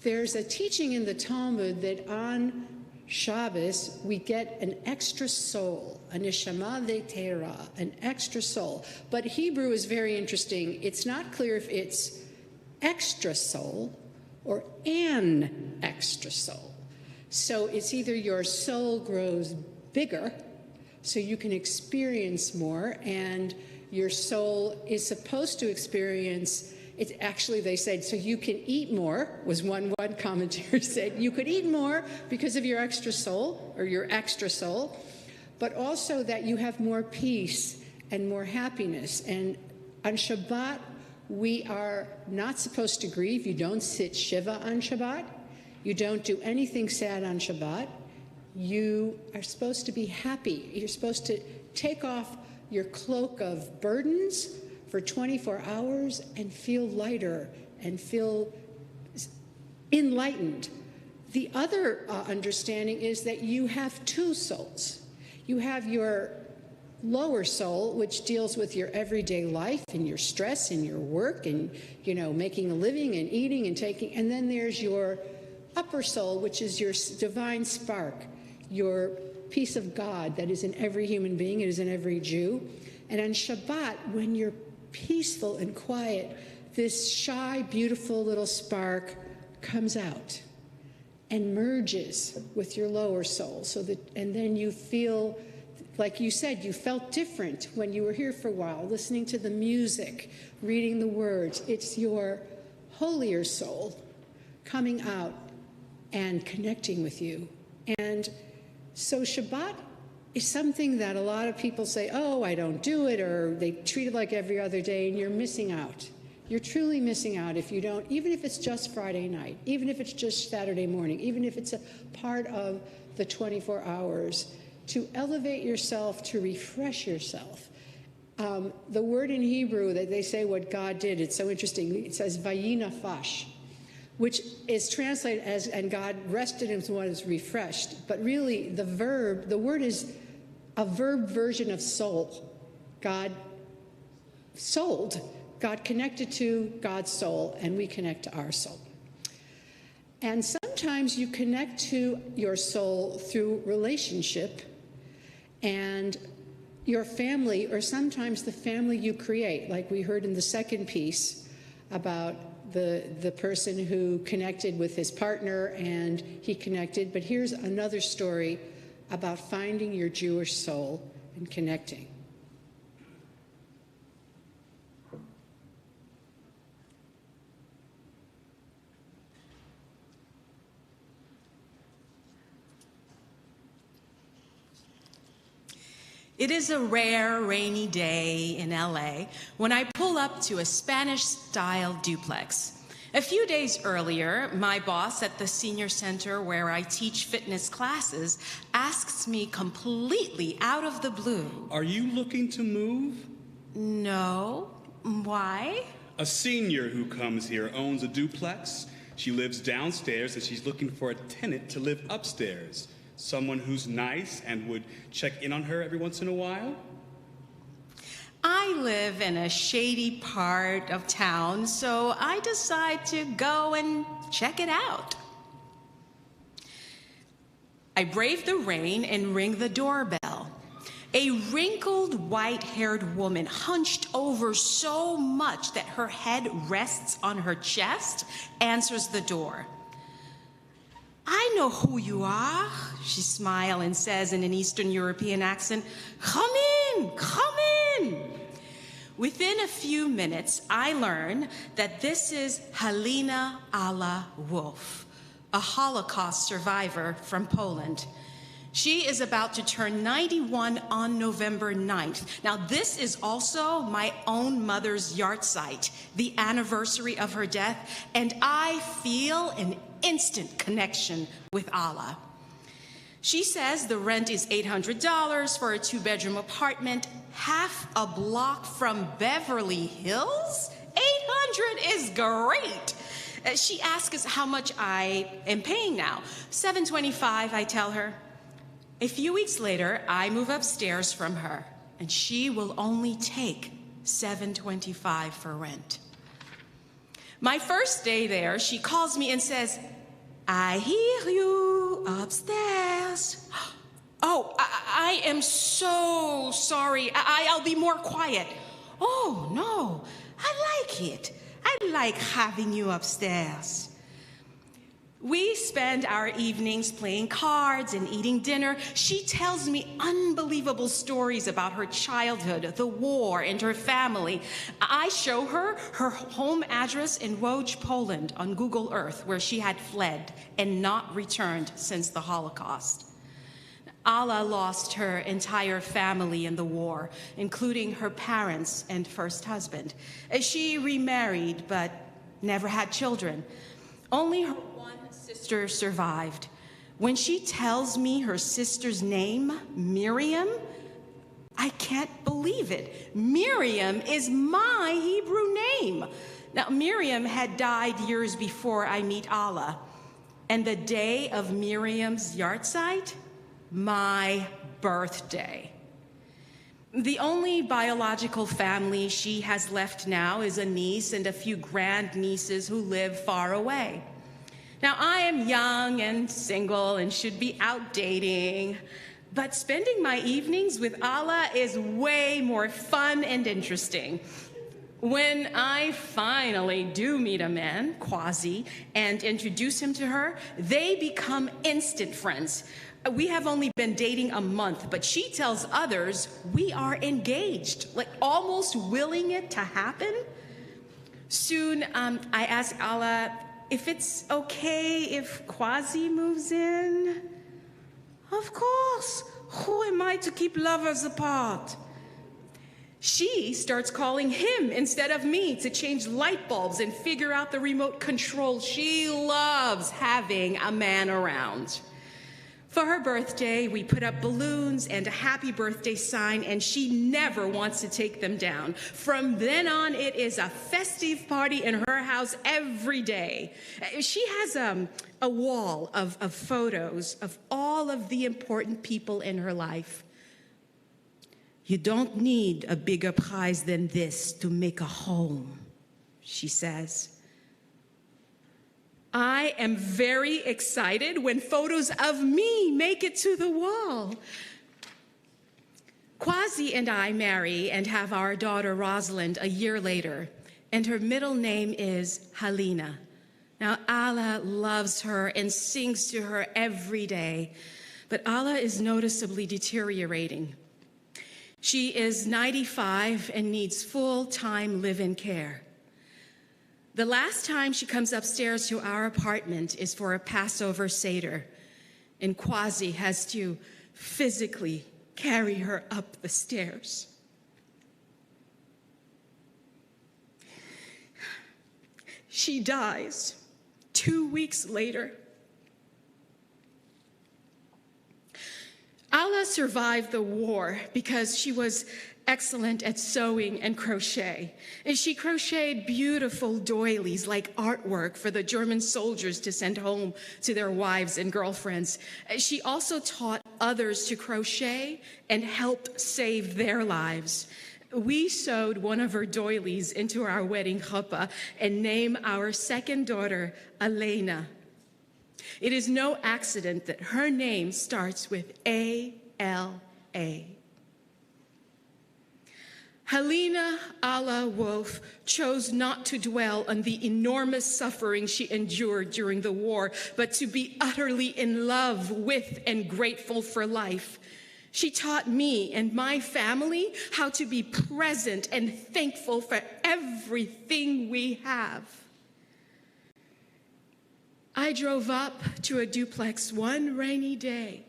B: there's a teaching in the Talmud that on Shabbos we get an extra soul, a neshama ve'tera, an extra soul. But Hebrew is very interesting. It's not clear if it's extra soul or an extra soul. So it's either your soul grows bigger so you can experience more, and your soul is supposed to experience, it's actually, they said, so you can eat more, was one commentator said, you could eat more because of your extra soul, or your extra soul, but also that you have more peace and more happiness. And on Shabbat, we are not supposed to grieve. You don't sit Shiva on Shabbat. You don't do anything sad on Shabbat. You are supposed to be happy. You're supposed to take off your cloak of burdens for 24 hours and feel lighter and feel enlightened. The other understanding is that you have two souls. You have your lower soul, which deals with your everyday life and your stress and your work and, you know, making a living and eating and taking. And then there's your upper soul, which is your divine spark, your peace of God that is in every human being, it is in every Jew. And on Shabbat, when you're peaceful and quiet, this shy, beautiful little spark comes out and merges with your lower soul. And then you feel, like you said, you felt different when you were here for a while, listening to the music, reading the words. It's your holier soul coming out and connecting with you. And so Shabbat is something that a lot of people say, oh, I don't do it, or they treat it like every other day, and you're missing out. You're truly missing out if you don't, even if it's just Friday night, even if it's just Saturday morning, even if it's a part of the 24 hours, to elevate yourself, to refresh yourself. The word in Hebrew that they say what God did, it's so interesting. It says vayinafash, which is translated as, and God rested and was refreshed. But really, the word is a verb version of soul. God souled. God connected to God's soul, and we connect to our soul. And sometimes you connect to your soul through relationship and your family, or sometimes the family you create, like we heard in the second piece about the person who connected with his partner and he connected. But here's another story about finding your Jewish soul and connecting.
F: It is a rare rainy day in LA when I pull up to a Spanish-style duplex. A few days earlier, my boss at the senior center where I teach fitness classes asks me completely out of the blue,
E: "Are you looking to move?"
F: "No. Why?"
E: "A senior who comes here owns a duplex. She lives downstairs and she's looking for a tenant to live upstairs. Someone who's nice and would check in on her every once in a while."
F: I live in a shady part of town, so I decide to go and check it out. I brave the rain and ring the doorbell. A wrinkled, white-haired woman, hunched over so much that her head rests on her chest, answers the door. "I know who you are," she smiles and says in an Eastern European accent. "Come in, come in." Within a few minutes, I learn that this is Halina Ala Wolf, a Holocaust survivor from Poland. She is about to turn 91 on November 9th. Now, this is also my own mother's yahrzeit, the anniversary of her death, and I feel an instant connection with Allah. She says the rent is $800 for a 2-bedroom apartment, half a block from Beverly Hills? 800 is great. She asks how much I am paying now. $725, I tell her. A few weeks later, I move upstairs from her, and she will only take $725 for rent. My first day there, she calls me and says, "I hear you upstairs." "Oh, I am so sorry. I'll be more quiet." "Oh, no, I like it. I like having you upstairs." We spend our evenings playing cards and eating dinner. She tells me unbelievable stories about her childhood, the war, and her family. I show her her home address in Łódź, Poland on Google Earth, where she had fled and not returned since the Holocaust. Allah lost her entire family in the war, including her parents and first husband. She remarried, but never had children. Only her sister survived. When she tells me her sister's name, Miriam, I can't believe it. Miriam is my Hebrew name. Now, Miriam had died years before I meet Allah. And the day of Miriam's yahrzeit, my birthday. The only biological family she has left now is a niece and a few grandnieces who live far away. Now, I am young and single and should be out dating, but spending my evenings with Allah is way more fun and interesting. When I finally do meet a man, Quasi, and introduce him to her, they become instant friends. We have only been dating a month, but she tells others we are engaged, like almost willing it to happen. Soon, I ask Allah if it's okay if Quasi moves in. Of course. Who am I to keep lovers apart? She starts calling him instead of me to change light bulbs and figure out the remote control. She loves having a man around. For her birthday, we put up balloons and a happy birthday sign, and she never wants to take them down. From then on, it is a festive party in her house every day. She has a wall of photos of all of the important people in her life. "You don't need a bigger prize than this to make a home," she says. I am very excited when photos of me make it to the wall. Quasi and I marry and have our daughter Rosalind a year later, and her middle name is Halina. Now, Allah loves her and sings to her every day, but Allah is noticeably deteriorating. She is 95 and needs full-time live-in care. The last time she comes upstairs to our apartment is for a Passover Seder, and Quasi has to physically carry her up the stairs. She dies 2 weeks later. Alla survived the war because she was excellent at sewing and crochet. And she crocheted beautiful doilies like artwork for the German soldiers to send home to their wives and girlfriends. She also taught others to crochet and helped save their lives. We sewed one of her doilies into our wedding chuppah and named our second daughter Elena. It is no accident that her name starts with A-L-A. Helena Alla Wolf chose not to dwell on the enormous suffering she endured during the war, but to be utterly in love with and grateful for life. She taught me and my family how to be present and thankful for everything we have. I drove up to a duplex one rainy day,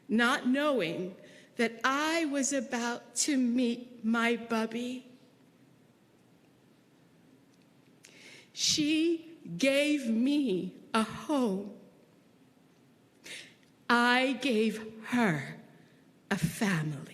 F: not knowing that I was about to meet my bubby. She gave me a home. I gave her a family.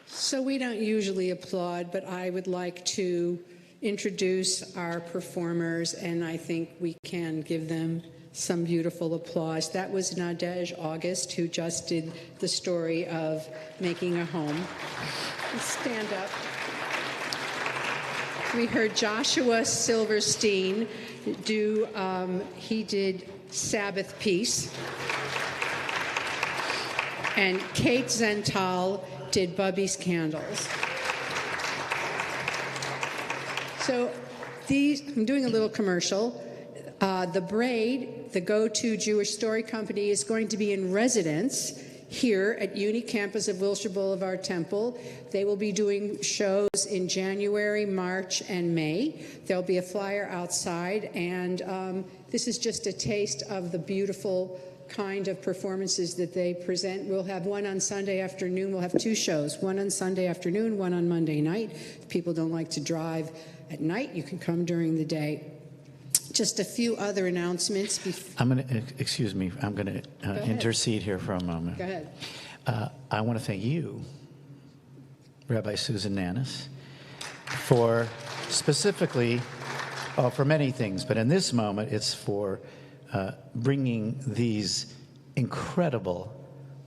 B: So we don't usually applaud, but I would like to introduce our performers, and I think we can give them some beautiful applause. That was Nadej August, who just did the story of making a home. Stand up. We heard Joshua Silverstein do, he did Sabbath Peace. And Kate Zental did Bubby's Candles. So these, I'm doing a little commercial. The Braid, the go-to Jewish story company, is going to be in residence here at Uni campus of Wilshire Boulevard Temple. They will be doing shows in January, March, and May. There'll be a flyer outside, and this is just a taste of the beautiful kind of performances that they present. We'll have one on Sunday afternoon. We'll have two shows, one on Sunday afternoon, one on Monday night. If people don't like to drive at night, you can come during the day. Just a few other announcements.
A: I'm going to, excuse me, I'm going to intercede here for a moment.
B: Go ahead.
A: I want to thank you, Rabbi Susan Nanus, for specifically, for many things, but in this moment, it's for bringing these incredible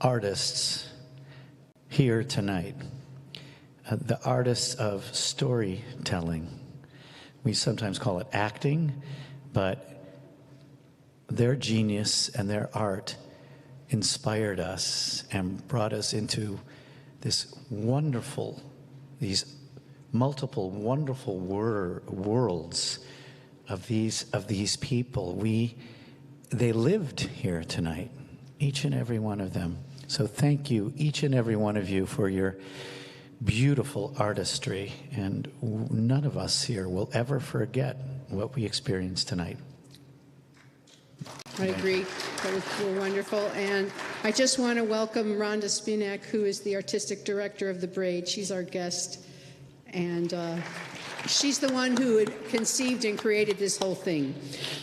A: artists here tonight. The artists of storytelling. We sometimes call it acting, but their genius and their art inspired us and brought us into this wonderful, these multiple wonderful worlds of these people. They lived here tonight, each and every one of them. So thank you, each and every one of you, for your beautiful artistry, and none of us here will ever forget what we experienced tonight.
B: I agree. That was wonderful. And I just want to welcome Rhonda Spinak, who is the artistic director of the Braid. She's our guest. And she's the one who had conceived and created this whole thing.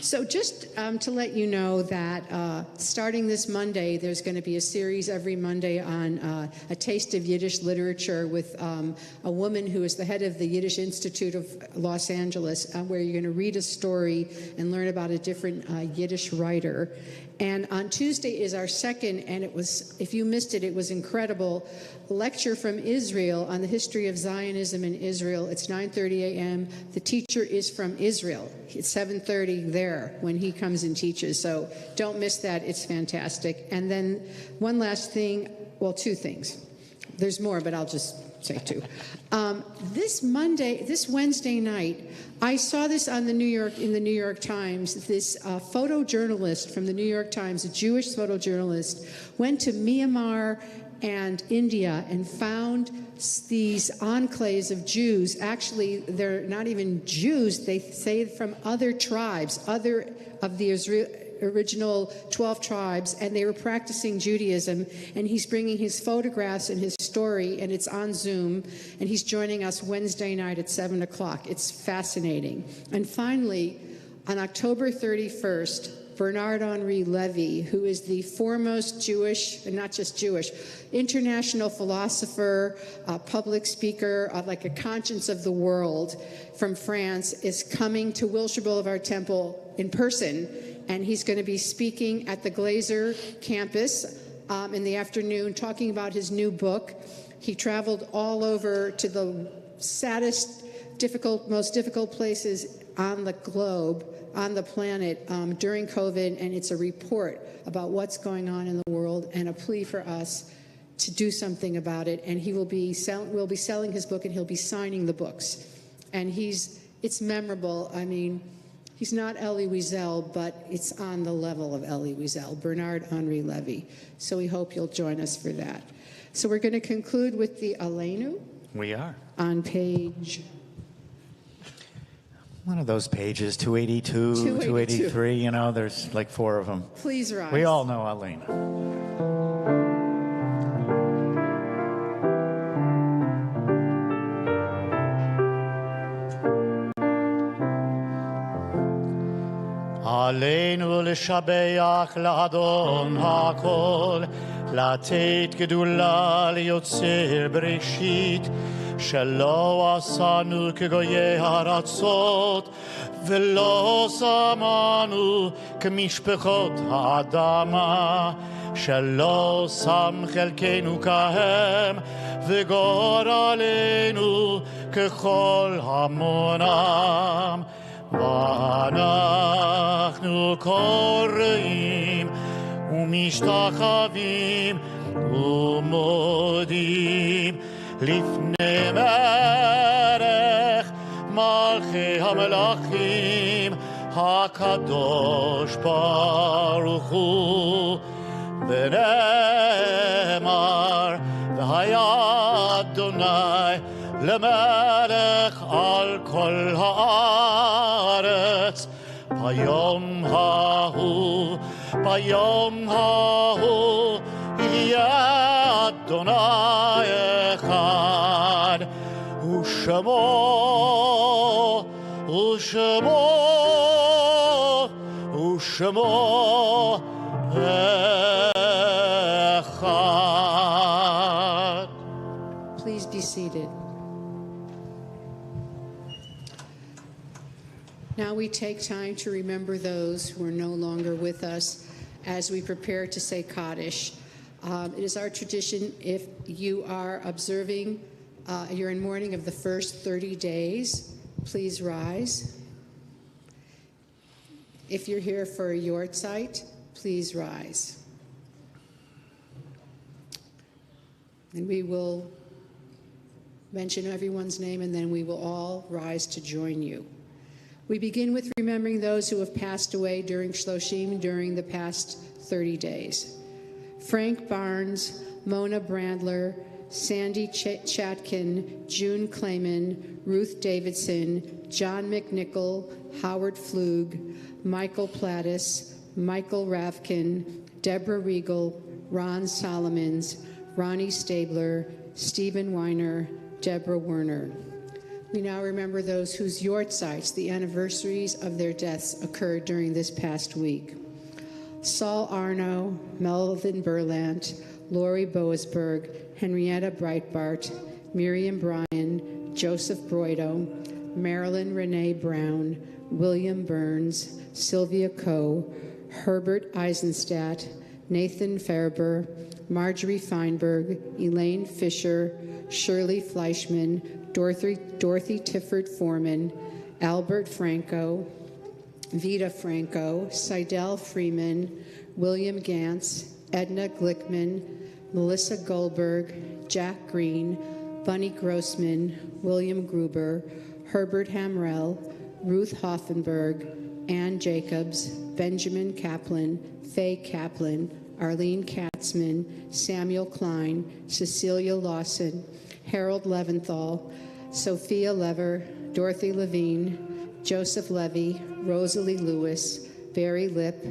B: So just to let you know that starting this Monday, there's going to be a series every Monday on a taste of Yiddish literature with a woman who is the head of the Yiddish Institute of Los Angeles, where you're going to read a story and learn about a different Yiddish writer. And on Tuesday is our second, and it was, if you missed it, it was incredible, lecture from Israel on the history of Zionism in Israel. It's 9:30 a.m. The teacher is from Israel. It's 7:30 there when he comes and teaches. So don't miss that. It's fantastic. And then one last thing, well, two things. There's more, but I'll just say two. This Wednesday night, I saw this on in the New York Times. This photojournalist from the New York Times, a Jewish photojournalist, went to Myanmar and India and found these enclaves of Jews. Actually, they're not even Jews. They say from other tribes, other of the original 12 tribes, and they were practicing Judaism. And he's bringing his photographs and his story, and it's on Zoom. And he's joining us Wednesday night at 7 o'clock. It's fascinating. And finally, on October 31st, Bernard-Henri Levy, who is the foremost Jewish, and not just Jewish, international philosopher, public speaker, like a conscience of the world from France, is coming to Wilshire Boulevard Temple in person, and he's going to be speaking at the Glazer campus in the afternoon, talking about his new book. He traveled all over to the saddest, most difficult places on the globe, on the planet during COVID, and it's a report about what's going on in the world and a plea for us to do something about it. And we'll be selling his book, and he'll be signing the books. And it's memorable. I mean, he's not Elie Wiesel, but it's on the level of Elie Wiesel, Bernard-Henri Levy. So we hope you'll join us for that. So we're going to conclude with the Aleinu.
A: We are.
B: On page...
A: One of those pages, 282, 283, you know, there's like 4 of them.
B: Please rise.
A: We all know Aleinu. Aleinu l'shabeach l'adon hakol, לתת גדולה ליוצר בראשית, שלא עשנו כגויי הארצות, ולא שמנו כמשפחות האדמה, שלא שם חלקנו כהם, וגורלנו ככל המונם. ואנחנו קוראים ומשתחווים ומודים לפני מלך מלכי המלכים הקדוש ברוך הוא. ונאמר והיה אדוני למלך על כל הארץ ביום ההוא יהיה אדוני אחד ושמו אחד.
B: Please be seated. Now we take time to remember those who are no longer with us as we prepare to say Kaddish. It is our tradition, if you are observing, you're in mourning of the first 30 days, please rise. If you're here for a yortzeit, please rise. And we will mention everyone's name, and then we will all rise to join you. We begin with remembering those who have passed away during Shloshim during the past 30 days. Frank Barnes, Mona Brandler, Sandy Chatkin, June Clayman, Ruth Davidson, John McNichol, Howard Flug, Michael Plattis, Michael Ravkin, Deborah Regal, Ron Solomons, Ronnie Stabler, Stephen Weiner, Deborah Werner. We now remember those whose yortzites, the anniversaries of their deaths, occurred during this past week. Saul Arno, Melvin Berlant, Lori Boasberg, Henrietta Breitbart, Miriam Bryan, Joseph Broido, Marilyn Renee Brown, William Burns, Sylvia Coe, Herbert Eisenstadt, Nathan Ferber, Marjorie Feinberg, Elaine Fisher, Shirley Fleischman, Dorothy Tifford Foreman, Albert Franco, Vita Franco, Seidel Freeman, William Gantz, Edna Glickman, Melissa Goldberg, Jack Green, Bunny Grossman, William Gruber, Herbert Hamrell, Ruth Hoffenberg, Ann Jacobs, Benjamin Kaplan, Faye Kaplan, Arlene Katzman, Samuel Klein, Cecilia Lawson, Harold Leventhal, Sophia Lever, Dorothy Levine, Joseph Levy, Rosalie Lewis, Barry Lipp,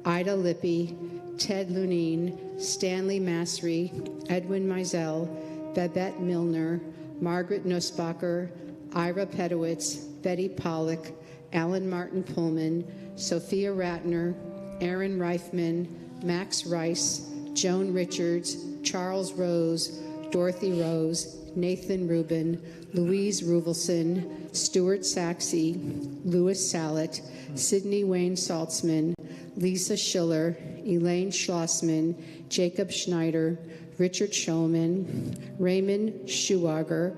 B: Ida Lippy, Ted Lunine, Stanley Masry, Edwin Mizell, Babette Milner, Margaret Nussbacher, Ira Pedowitz, Betty Pollock, Alan Martin Pullman, Sophia Ratner, Aaron Reifman, Max Rice, Joan Richards, Charles Rose, Dorothy Rose, Nathan Rubin, Louise Ruvelson, Stuart Saxey, Louis Sallet, Sidney Wayne Saltzman, Lisa Schiller, Elaine Schlossman, Jacob Schneider, Richard Shulman, Raymond Schuager,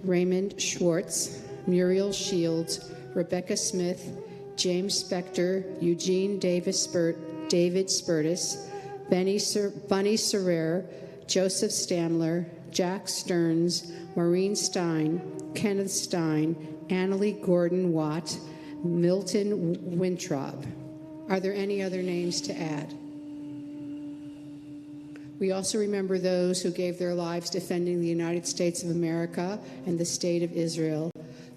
B: Raymond Schwartz, Muriel Shields, Rebecca Smith, James Spector, Eugene David Spurtis, Bunny Serrer, Joseph Stamler, Jack Stearns, Maureen Stein, Kenneth Stein, Annalie Gordon Watt, Milton Wintraub. Are there any other names to add? We also remember those who gave their lives defending the United States of America and the State of Israel,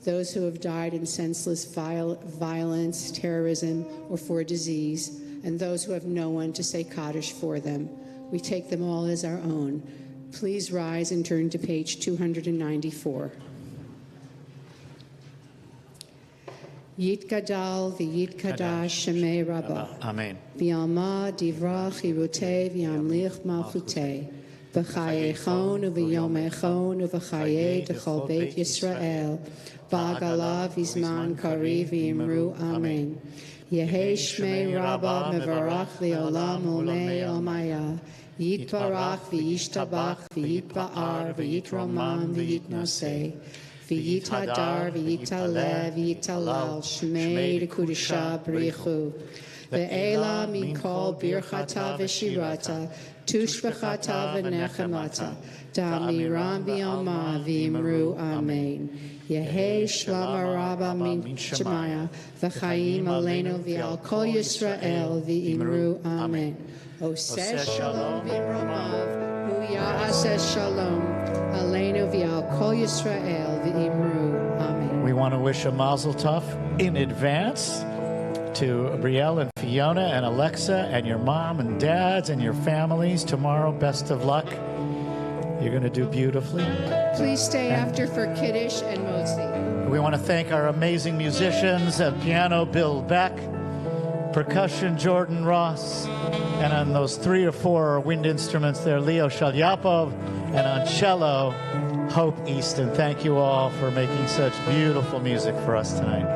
B: those who have died in senseless violence, terrorism, or for disease, and those who have no one to say Kaddish for them. We take them all as our own. Please rise and turn to page 294. Yitgadal v'yitkadash shemei Rabbah.
A: Amen.
B: V'yalma divra chirutei v'yamlich malchutei. V'chayechon u'v'yomechon u'v'chayei d'chol beit Yisrael. Ba'agala v'zman kari v'imru Amen. Yehei shmei Rabbah mevarach li'olam ulei omaya. Yitbarach v'yishtabach v'yitba'ar v'yitromam v'yitnosei. V'yitadar v'yitaleh v'yitalal shmei d'kudisha b'richu. Ve'ela mikol birchata v'shirata tushvachata v'nechemata da'miram b'yoma v'imru Amen. Yehei shlama rabba min shemaya v'chayim aleinu v'al kol Yisrael v'imru Amen. Oseh shalom v'imromav hu ya'aseh shalom aleinu v'al kol Yisrael v'imru Amen.
A: We want to wish a mazel tov in advance to Brielle and Fiona and Alexa and your mom and dads and your families tomorrow. Best of luck. You're going to do beautifully.
B: Please stay after for Kiddush and Motzi.
A: We want to thank our amazing musicians at piano, Bill Beck, percussion, Jordan Ross, and on those 3 or 4 wind instruments there, Leo Shalyapov, and on cello, Hope Easton. Thank you all for making such beautiful music for us tonight.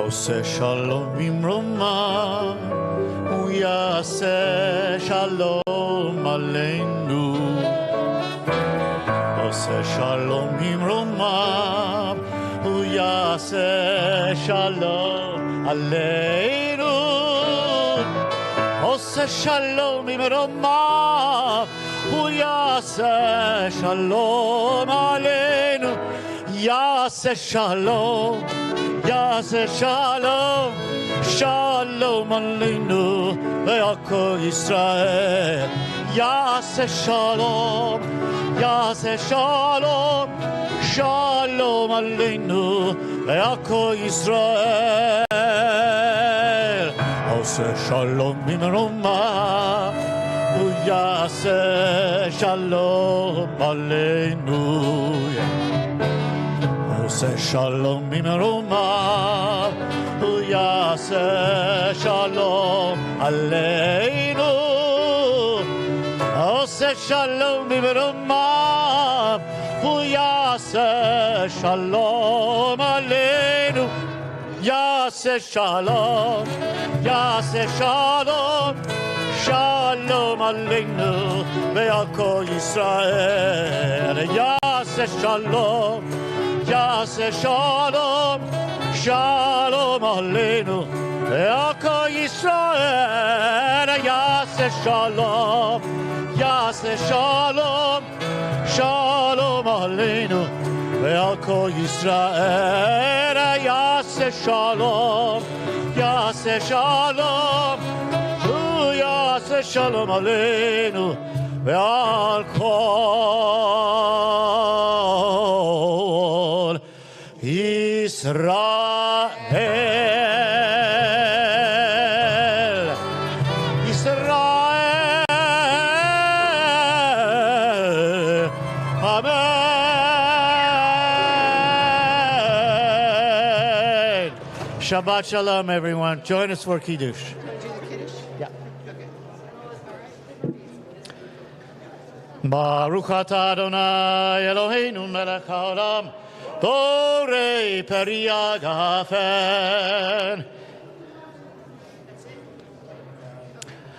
A: Oseh shalom bimroma, hu yaseh shalom aleinu. Oseh shalom bimroma, hu yaseh shalom aleinu. Oseh shalom bimroma, hu yaseh shalom aleinu. Yaseh shalom. Yaseh shalom, shalom aleinu, ve'akol Yisrael. Yaseh shalom, yaseh shalom, shalom aleinu, ve'akol Yisrael. Oseh shalom bimroma, yaseh shalom aleinu. Oseh shalom bimroma, hu yaseh shalom aleinu. Oseh shalom bimroma, hu yaseh shalom aleinu. Yaseh shalom, yaseh shalom, shalom aleinu, ve'al kol Yisrael. Yaseh shalom. Yaseh shalom, shalom aleinu, ve'al kol Yisrael. Yaseh shalom, yaseh shalom, shalom aleinu, ועל כל ישראל יעשה שלום, יעשה שלום, הוא יעשה שלום עלינו ועל כל ישראל. ישראל, amen. Shabbat Shalom, everyone. Join us for Kiddush. Yeah. Baruch atah Adonai Eloheinu melech haolam borei peri hagafen.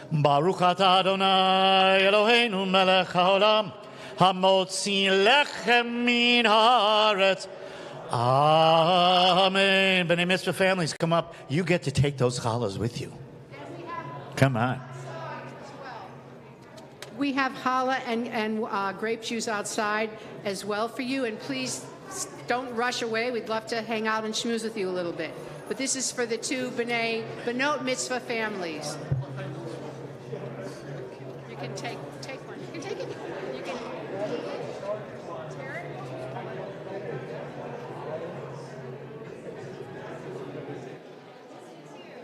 A: Baruch atah Adonai Eloheinu melech haolam hamotzi lechem min haaretz. Amen. B'nai Mitzvah families, come up. You get to take those challahs with you. Come on.
B: We have challah and grape juice outside as well for you. And please don't rush away. We'd love to hang out and schmooze with you a little bit. But this is for the two Benot Mitzvah families. You can take one. You can take it.